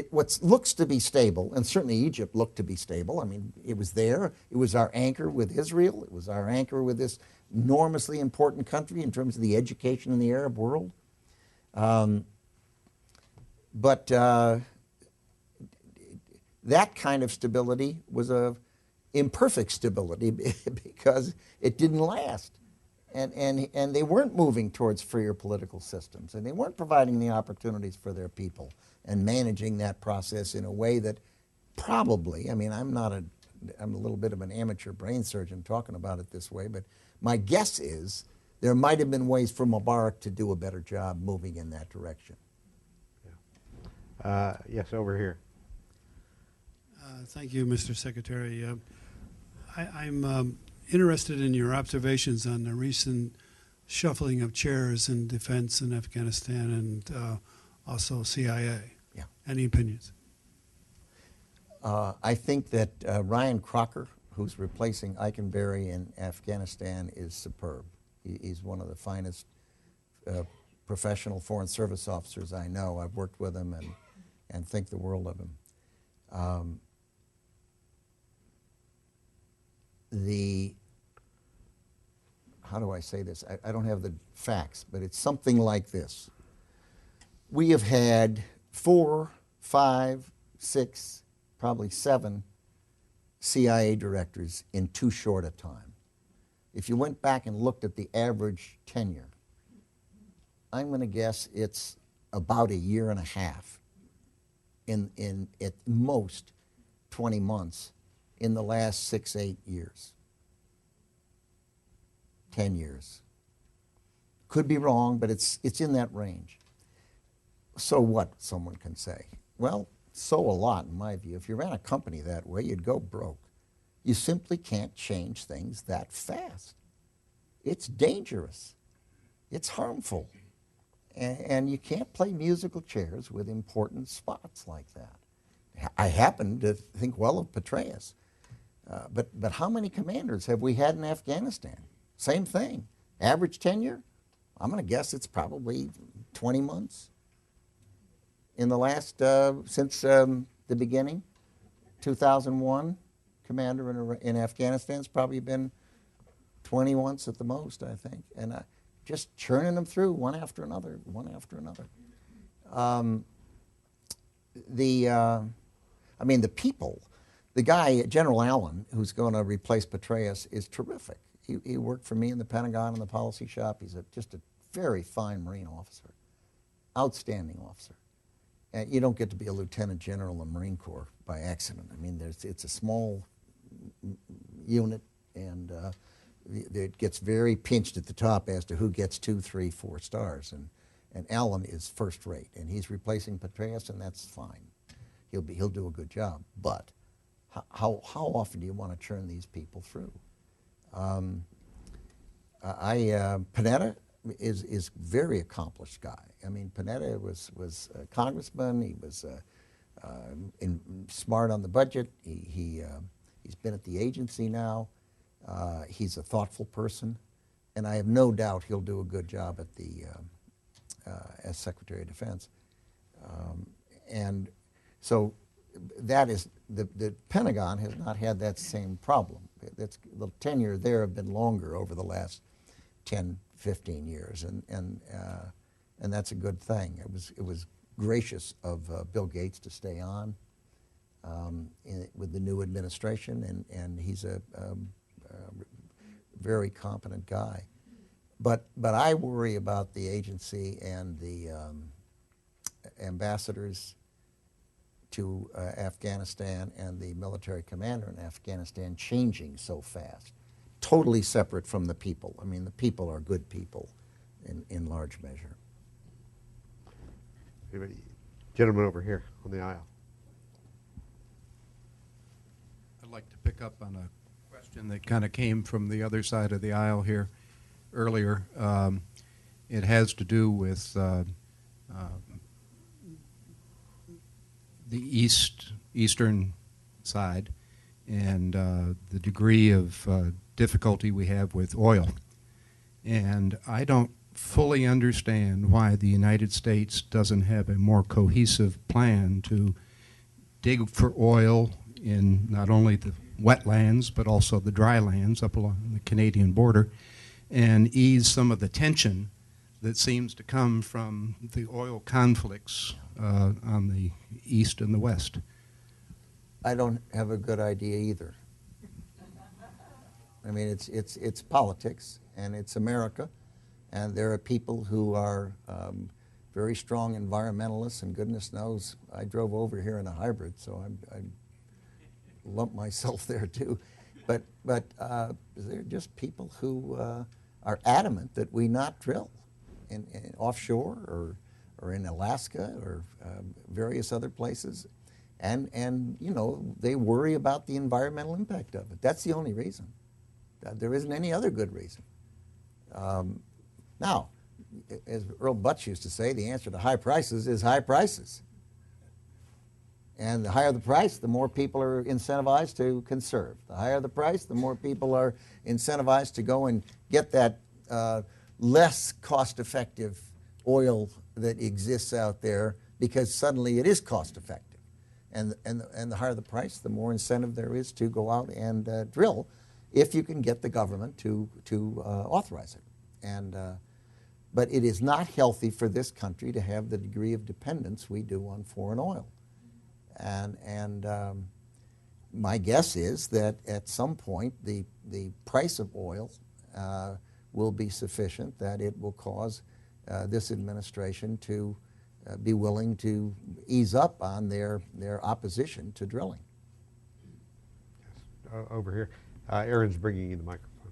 what looks to be stable, and certainly Egypt looked to be stable. I mean, it was there. It was our anchor with Israel. It was our anchor with this enormously important country in terms of the education in the Arab world. But that kind of stability was a imperfect stability because it didn't last. And they weren't moving towards freer political systems, and they weren't providing the opportunities for their people and managing that process in a way that probably, I mean, I'm a little bit of an amateur brain surgeon talking about it this way, but my guess is there might have been ways for Mubarak to do a better job moving in that direction. Yeah. Yes, over here. Thank you, Mr. Secretary. I'm interested in your observations on the recent shuffling of chairs in defense in Afghanistan and also CIA. Yeah. Any opinions? I think that Ryan Crocker, who's replacing Eikenberry in Afghanistan, is superb. He's one of the finest professional Foreign Service officers I know. I've worked with him and think the world of him. how do I say this? I don't have the facts, but it's something like this. We have had 4, 5, 6, probably 7 CIA directors in too short a time. If you went back and looked at the average tenure, I'm going to guess it's about a year and a half, in at most 20 months in the last 6, 8 years, 10 years. Could be wrong, but it's in that range. So what, someone can say? Well, so a lot in my view. If you ran a company that way, you'd go broke. You simply can't change things that fast. It's dangerous. It's harmful. And you can't play musical chairs with important spots like that. I happen to think well of Petraeus. But how many commanders have we had in Afghanistan? Same thing. Average tenure? I'm going to guess it's probably 20 months. In the last, since the beginning, 2001, commander in Afghanistan's probably been 20 months at the most, I think. And just churning them through one after another, one after another. The people, the guy, General Allen, who's going to replace Petraeus, is terrific. He worked for me in the Pentagon in the policy shop. He's just a very fine Marine officer, outstanding officer. You don't get to be a lieutenant general in the Marine Corps by accident. I mean, it's a small unit, and it gets very pinched at the top as to who gets 2, 3, 4 stars. And Allen is first rate, and he's replacing Petraeus, and that's fine. He'll do a good job. But how often do you want to churn these people through? Panetta is a very accomplished guy. I mean, Panetta was a congressman. He was smart on the budget. He's been at the agency now. He's a thoughtful person, and I have no doubt he'll do a good job at as Secretary of Defense. And so that is the Pentagon has not had that same problem. The tenure there have been longer over the last 10, 15 years, and that's a good thing. It was gracious of Bill Gates to stay on with the new administration, and he's a very competent guy. But I worry about the agency and the ambassadors to Afghanistan and the military commander in Afghanistan changing so fast, totally separate from the people. I mean, the people are good people in large measure. Anybody? Gentleman over here on the aisle. I'd like to pick up on a question that kind of came from the other side of the aisle here earlier. It has to do with the eastern side and the degree of difficulty we have with oil. And I don't fully understand why the United States doesn't have a more cohesive plan to dig for oil in not only the wetlands but also the dry lands up along the Canadian border and ease some of the tension that seems to come from the oil conflicts on the east and the west. I don't have a good idea either. I mean, it's politics, and it's America, and there are people who are very strong environmentalists, and goodness knows I drove over here in a hybrid, so I lump myself there too. But they're just people who are adamant that we not drill in offshore or in Alaska or various other places. And you know, they worry about the environmental impact of it. That's the only reason. There isn't any other good reason. Now, as Earl Butch used to say, the answer to high prices is high prices. And the higher the price, the more people are incentivized to conserve. The higher the price, the more people are incentivized to go and get that less cost-effective oil that exists out there because suddenly it is cost-effective. And the higher the price, the more incentive there is to go out and drill. if you can get the government to authorize it. And but it is not healthy for this country to have the degree of dependence we do on foreign oil. And my guess is that at some point the price of oil will be sufficient that it will cause this administration to be willing to ease up on their opposition to drilling. Yes. Over here. Aaron's bringing you the microphone.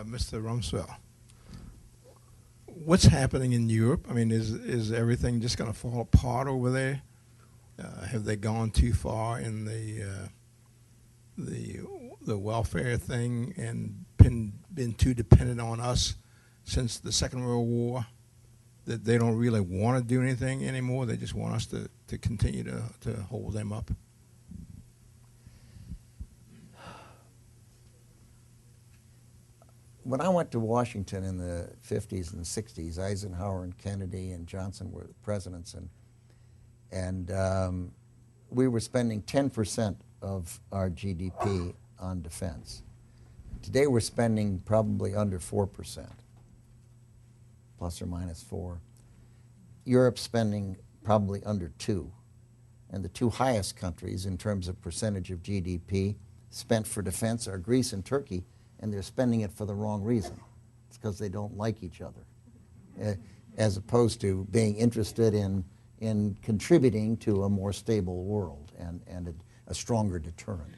Mr. Rumsfeld, what's happening in Europe? I mean, is everything just going to fall apart over there? Have they gone too far in the welfare thing and been too dependent on us since the Second World War that they don't really want to do anything anymore? They just want us to continue to hold them up? When I went to Washington in the 50s and 60s, Eisenhower and Kennedy and Johnson were the presidents, and we were spending 10% of our GDP on defense. Today we're spending probably under 4%, plus or minus 4. Europe's spending probably under 2. And the two highest countries in terms of percentage of GDP spent for defense are Greece and Turkey, and they're spending it for the wrong reason. It's because they don't like each other, as opposed to being interested in contributing to a more stable world and a stronger deterrent.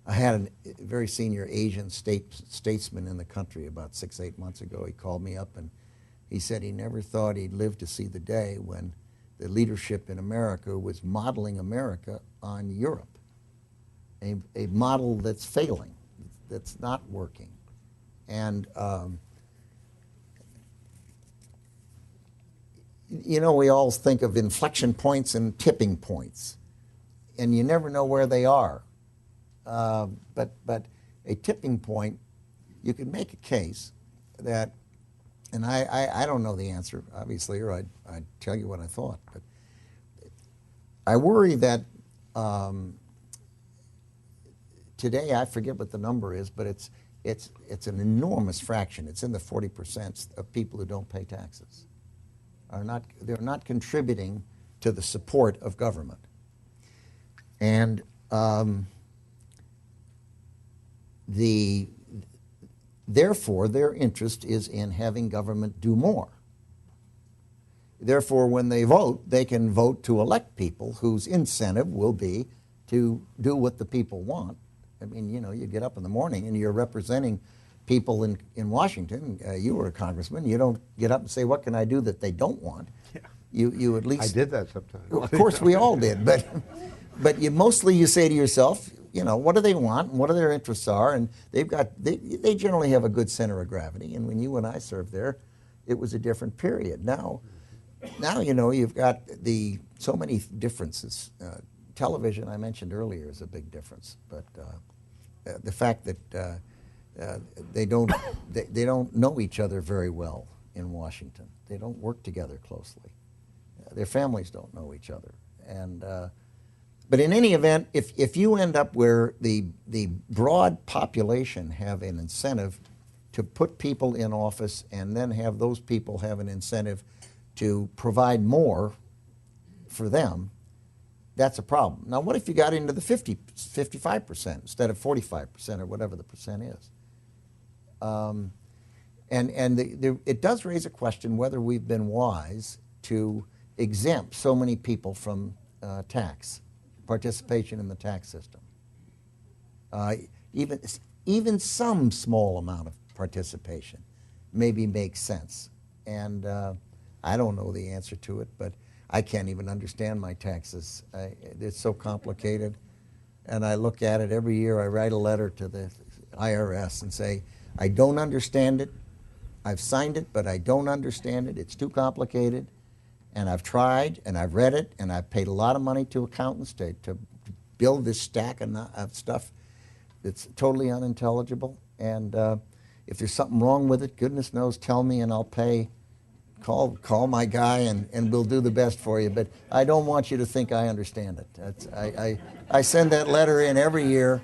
I had a very senior Asian statesman in the country about 6-8 months ago. He called me up and he said he never thought he'd live to see the day when the leadership in America was modeling America on Europe, a model that's failing, that's not working. And you know, we all think of inflection points and tipping points, and you never know where they are. But a tipping point, you can make a case that, and I don't know the answer, obviously, or I'd tell you what I thought, but I worry that today, I forget what the number is, but it's an enormous fraction. It's in the 40% of people who don't pay taxes. They're not contributing to the support of government. And therefore, their interest is in having government do more. Therefore, when they vote, they can vote to elect people whose incentive will be to do what the people want. I mean, you know, you get up in the morning and you're representing people in Washington. You were a congressman. You don't get up and say, what can I do that they don't want? Yeah. You at least... I did that sometimes. Of course, we all did. But mostly you say to yourself, you know, what do they want and what their interests are? And they generally have a good center of gravity. And when you and I served there, it was a different period. Now you know, you've got so many differences. Television, I mentioned earlier, is a big difference. But the fact that they don't know each other very well in Washington. They don't work together closely. Their families don't know each other. And but in any event, if you end up where the broad population have an incentive to put people in office and then have those people have an incentive to provide more for them, that's a problem. Now, what if you got into the 55% instead of 45% or whatever the percent is? It does raise a question whether we've been wise to exempt so many people from participation in the tax system. Even some small amount of participation maybe makes sense. And I don't know the answer to it, but I can't even understand my taxes. It's so complicated. And I look at it every year. I write a letter to the IRS and say, I don't understand it. I've signed it, but I don't understand it. It's too complicated. And I've tried, and I've read it, and I've paid a lot of money to accountants to build this stack of stuff that's totally unintelligible. And if there's something wrong with it, goodness knows, tell me, and I'll pay call my guy and we'll do the best for you. But I don't want you to think I understand it. I send that letter in every year.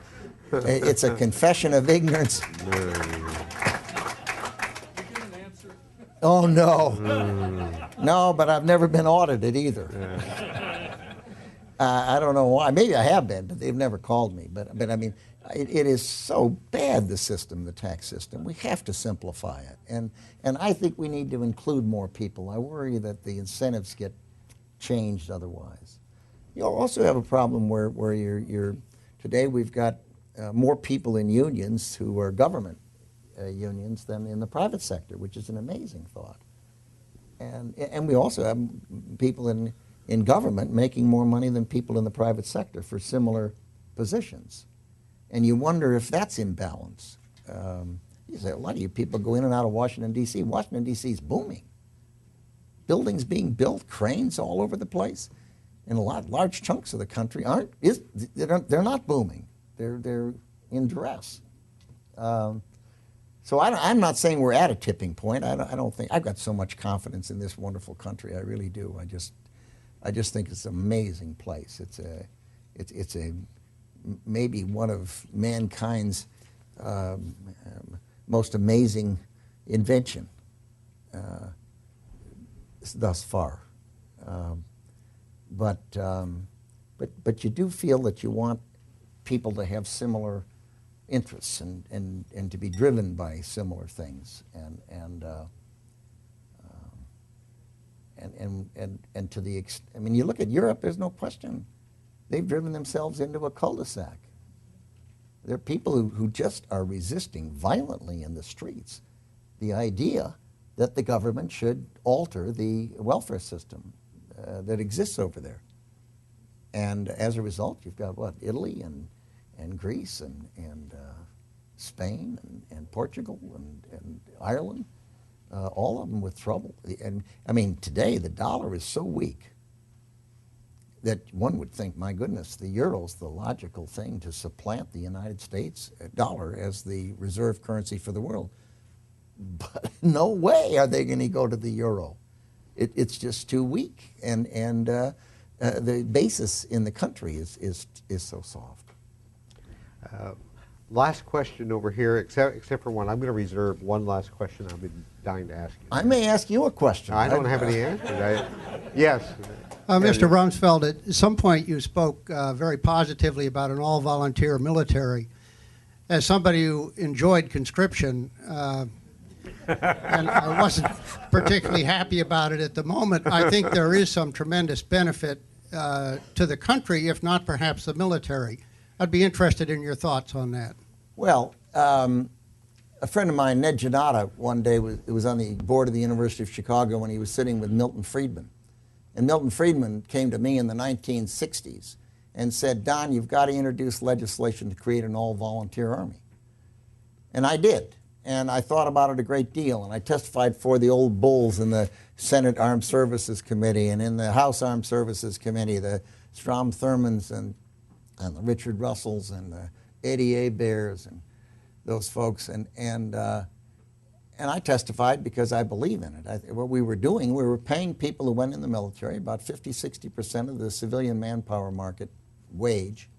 It's a confession of ignorance. Oh, no. No, but I've never been audited either. I don't know why. Maybe I have been, but they've never called me. But I mean, it is so bad, the system, the tax system. We have to simplify it. And I think we need to include more people. I worry that the incentives get changed otherwise. You also have a problem where you're today we've got more people in unions who are government unions than in the private sector, which is an amazing thought. And we also have people in government making more money than people in the private sector for similar positions. And you wonder if that's imbalance. You say, a lot of you people go in and out of Washington, D.C. Washington, D.C. is booming. Buildings being built, cranes all over the place. And large chunks of the country they're not booming. They're in duress. So I'm not saying we're at a tipping point. I don't think I've got so much confidence in this wonderful country. I really do. I just think it's an amazing place. It's maybe one of mankind's most amazing invention thus far. But you do feel that you want people to have similar interests and to be driven by similar things and to the I mean, you look at Europe. There's no question they've driven themselves into a cul-de-sac. There are people who just are resisting violently in the streets the idea that the government should alter the welfare system that exists over there. And as a result, you've got what, Italy and Greece and Spain and Portugal and Ireland, all of them with trouble. And I mean, today the dollar is so weak that one would think, my goodness, the euro's the logical thing to supplant the United States dollar as the reserve currency for the world. But no way are they going to go to the euro. It's just too weak, and the basis in the country is so soft. Last question over here, except for one. I'm going to reserve one last question I've been dying to ask you. I may ask you a question. I don't have any answers. Yes. Mr. Rumsfeld, at some point you spoke very positively about an all-volunteer military. As somebody who enjoyed conscription, and I wasn't particularly happy about it at the moment, I think there is some tremendous benefit to the country, if not perhaps the military. I'd be interested in your thoughts on that. Well, a friend of mine, Ned Janata, one day was on the board of the University of Chicago when he was sitting with Milton Friedman. And Milton Friedman came to me in the 1960s and said, Don, you've got to introduce legislation to create an all-volunteer army. And I did. And I thought about it a great deal. And I testified for the old bulls in the Senate Armed Services Committee and in the House Armed Services Committee, the Strom Thurmans and the Richard Russells and the Eddie A. Bears and those folks. And I testified because I believe in it. What we were doing, we were paying people who went in the military about 50–60% of the civilian manpower market wage.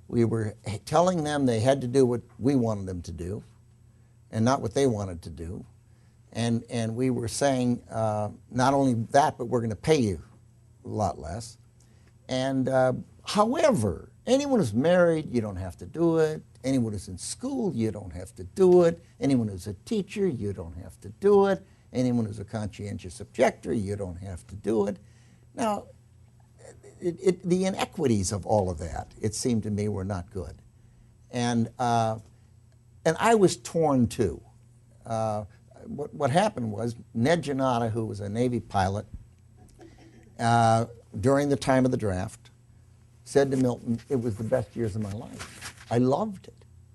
We were telling them they had to do what we wanted them to do and not what they wanted to do. And we were saying, not only that, but we're going to pay you a lot less. And however, anyone who's married, you don't have to do it. Anyone who's in school, you don't have to do it. Anyone who's a teacher, you don't have to do it. Anyone who's a conscientious objector, you don't have to do it. Now, the inequities of all of that, it seemed to me, were not good. And I was torn too. What happened was Ned Janata, who was a Navy pilot, during the time of the draft, said to Milton, it was the best years of my life. I loved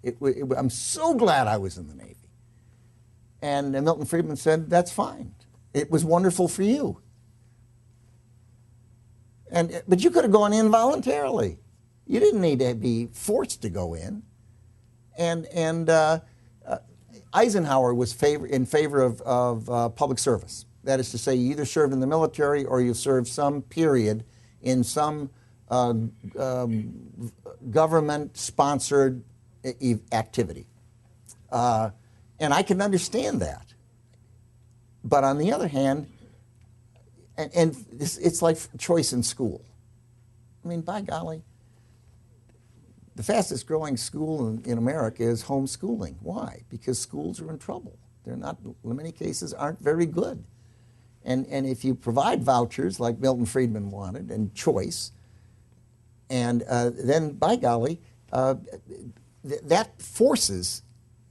it. I'm so glad I was in the Navy. And Milton Friedman said, that's fine. It was wonderful for you. But you could have gone in voluntarily. You didn't need to be forced to go in. And Eisenhower was in favor of public service. That is to say, you either served in the military or you served some period in some government-sponsored activity. And I can understand that. But on the other hand, and it's like choice in school. I mean, by golly, the fastest growing school in America is homeschooling. Why? Because schools are in trouble. They're not, in many cases, aren't very good. And if you provide vouchers like Milton Friedman wanted and choice, and then by golly, that forces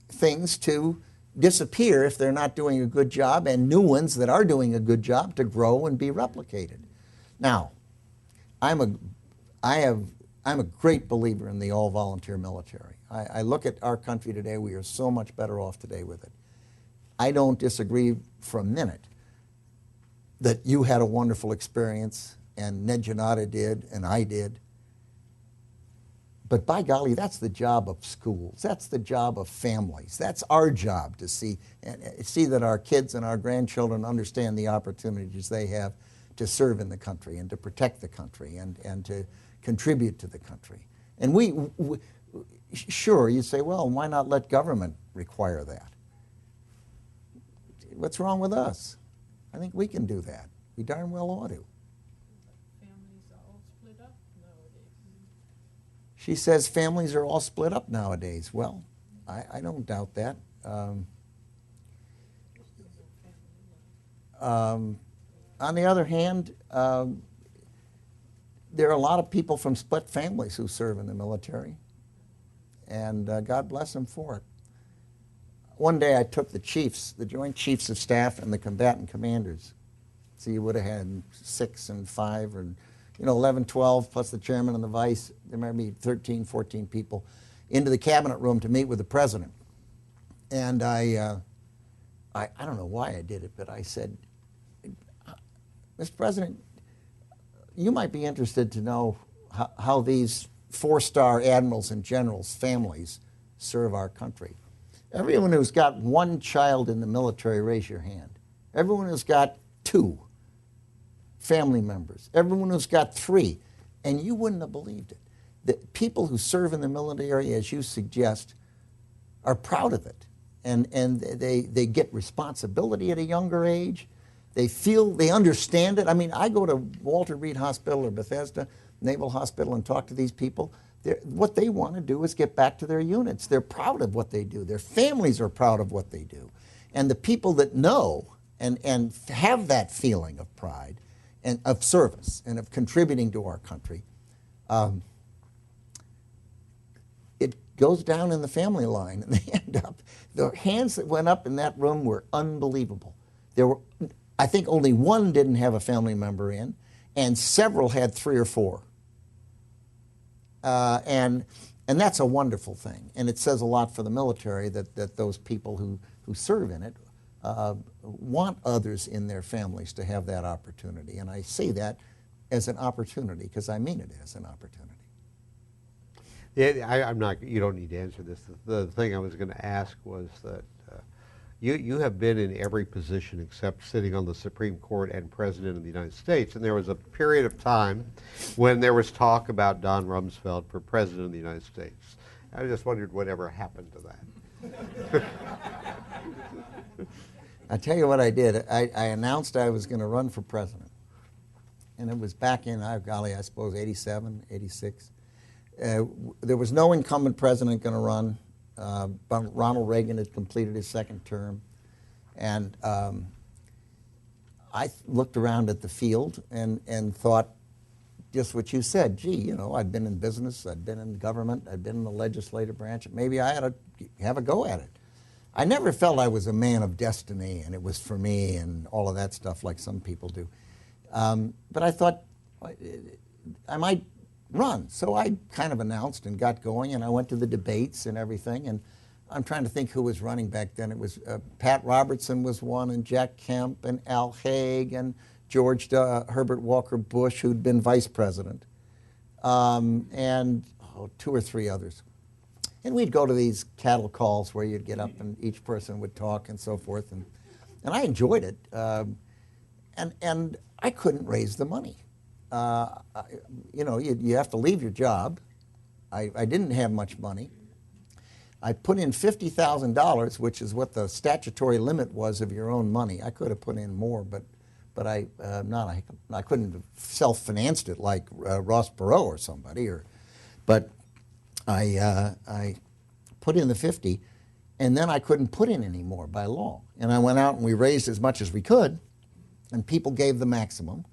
things to disappear if they're not doing a good job, and new ones that are doing a good job to grow and be replicated. Now, I'm a great believer in the all-volunteer military. I look at our country today, we are so much better off today with it. I don't disagree for a minute that you had a wonderful experience, and Ned Janata did, and I did. But by golly, that's the job of schools. That's the job of families. That's our job to see that our kids and our grandchildren understand the opportunities they have to serve in the country and to protect the country and to contribute to the country. And sure, you say, well, why not let government require that? What's wrong with us? I think we can do that. We darn well ought to. Families are all split up nowadays. She says families are all split up nowadays. Well, I don't doubt that. On the other hand, there are a lot of people from split families who serve in the military, and God bless them for it. One day I took the chiefs, the Joint Chiefs of Staff and the combatant commanders. So you would have had 6 and 5 or 11, 12, plus the chairman and the vice. There might be 13, 14 people into the cabinet room to meet with the president. And I don't know why I did it, but I said, Mr. President, you might be interested to know how these 4-star admirals and generals' families serve our country. Everyone who's got 1 child in the military, raise your hand. Everyone who's got 2 family members. Everyone who's got 3. And you wouldn't have believed it. The people who serve in the military, as you suggest, are proud of it. And they get responsibility at a younger age. They understand it. I mean, I go to Walter Reed Hospital or Bethesda Naval Hospital and talk to these people. What they want to do is get back to their units. They're proud of what they do. Their families are proud of what they do. And the people that know and have that feeling of pride and of service and of contributing to our country, it goes down in the family line, and they end up, the hands that went up in that room were unbelievable. There were, I think only 1 didn't have a family member in, and several had 3 or 4. And that's a wonderful thing, and it says a lot for the military that those people who serve in it want others in their families to have that opportunity. And I say that as an opportunity because I mean it as an opportunity. Yeah, I'm not. You don't need to answer this. The thing I was going to ask was that you have been in every position except sitting on the Supreme Court and President of the United States. And there was a period of time when there was talk about Don Rumsfeld for President of the United States. I just wondered whatever happened to that. I tell you what I did. I announced I was going to run for president. And it was back in, golly, I suppose 87, 86. There was no incumbent president going to run. Ronald Reagan had completed his 2nd term. And I looked around at the field and thought just what you said. Gee, I'd been in business, I'd been in government, I'd been in the legislative branch. Maybe I ought to have a go at it. I never felt I was a man of destiny and it was for me and all of that stuff like some people do. But I thought I might run. So I kind of announced and got going, and I went to the debates and everything. And I'm trying to think who was running back then. It was Pat Robertson was one, and Jack Kemp, and Al Haig, and George Herbert Walker Bush, who'd been vice president, and 2 or 3 others. And we'd go to these cattle calls where you'd get up and each person would talk and so forth. And I enjoyed it. and I couldn't raise the money. You know, you have to leave your job. I didn't have much money. I put in $50,000, which is what the statutory limit was of your own money. I could have put in more, but I couldn't have self-financed it like Ross Perot or somebody. But I put in the 50, and then I couldn't put in any more by law. And I went out and we raised as much as we could, and people gave the maximum,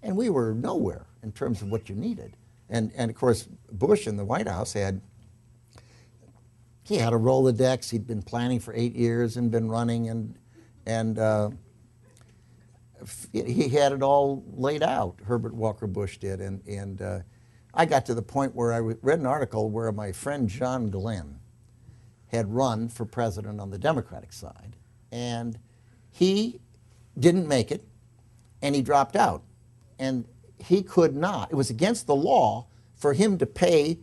and we were nowhere in terms of what you needed. And of course, Bush in the White House had a Rolodex. He'd been planning for 8 years and been running, and he had it all laid out. Herbert Walker Bush did, and I got to the point where I read an article where my friend John Glenn had run for president on the Democratic side, and he didn't make it, and he dropped out, and he could not. It was against the law for him to pay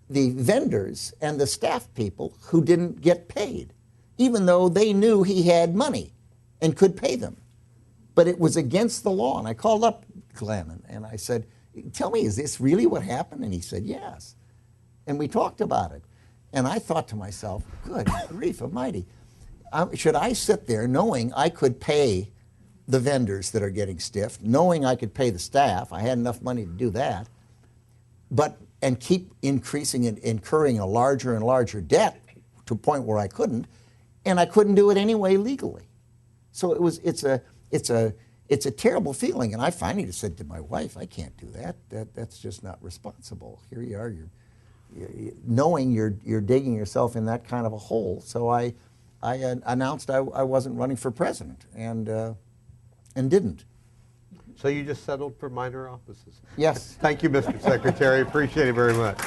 the vendors and the staff people who didn't get paid, even though they knew he had money and could pay them. But it was against the law. And I called up Glenn and I said, tell me, is this really what happened? And he said, yes. And we talked about it. And I thought to myself, good grief almighty, should I sit there knowing I could pay the vendors that are getting stiffed, knowing I could pay the staff, I had enough money to do that, and keep increasing and incurring a larger and larger debt to a point where I couldn't, and I couldn't do it anyway legally. So it's a terrible feeling, and I finally just said to my wife, I can't do that. That's just not responsible. Here you are, you're knowing you're digging yourself in that kind of a hole. So I announced I wasn't running for president, and didn't. So you just settled for minor offices? Yes. Thank you, Mr. Secretary. Appreciate it very much.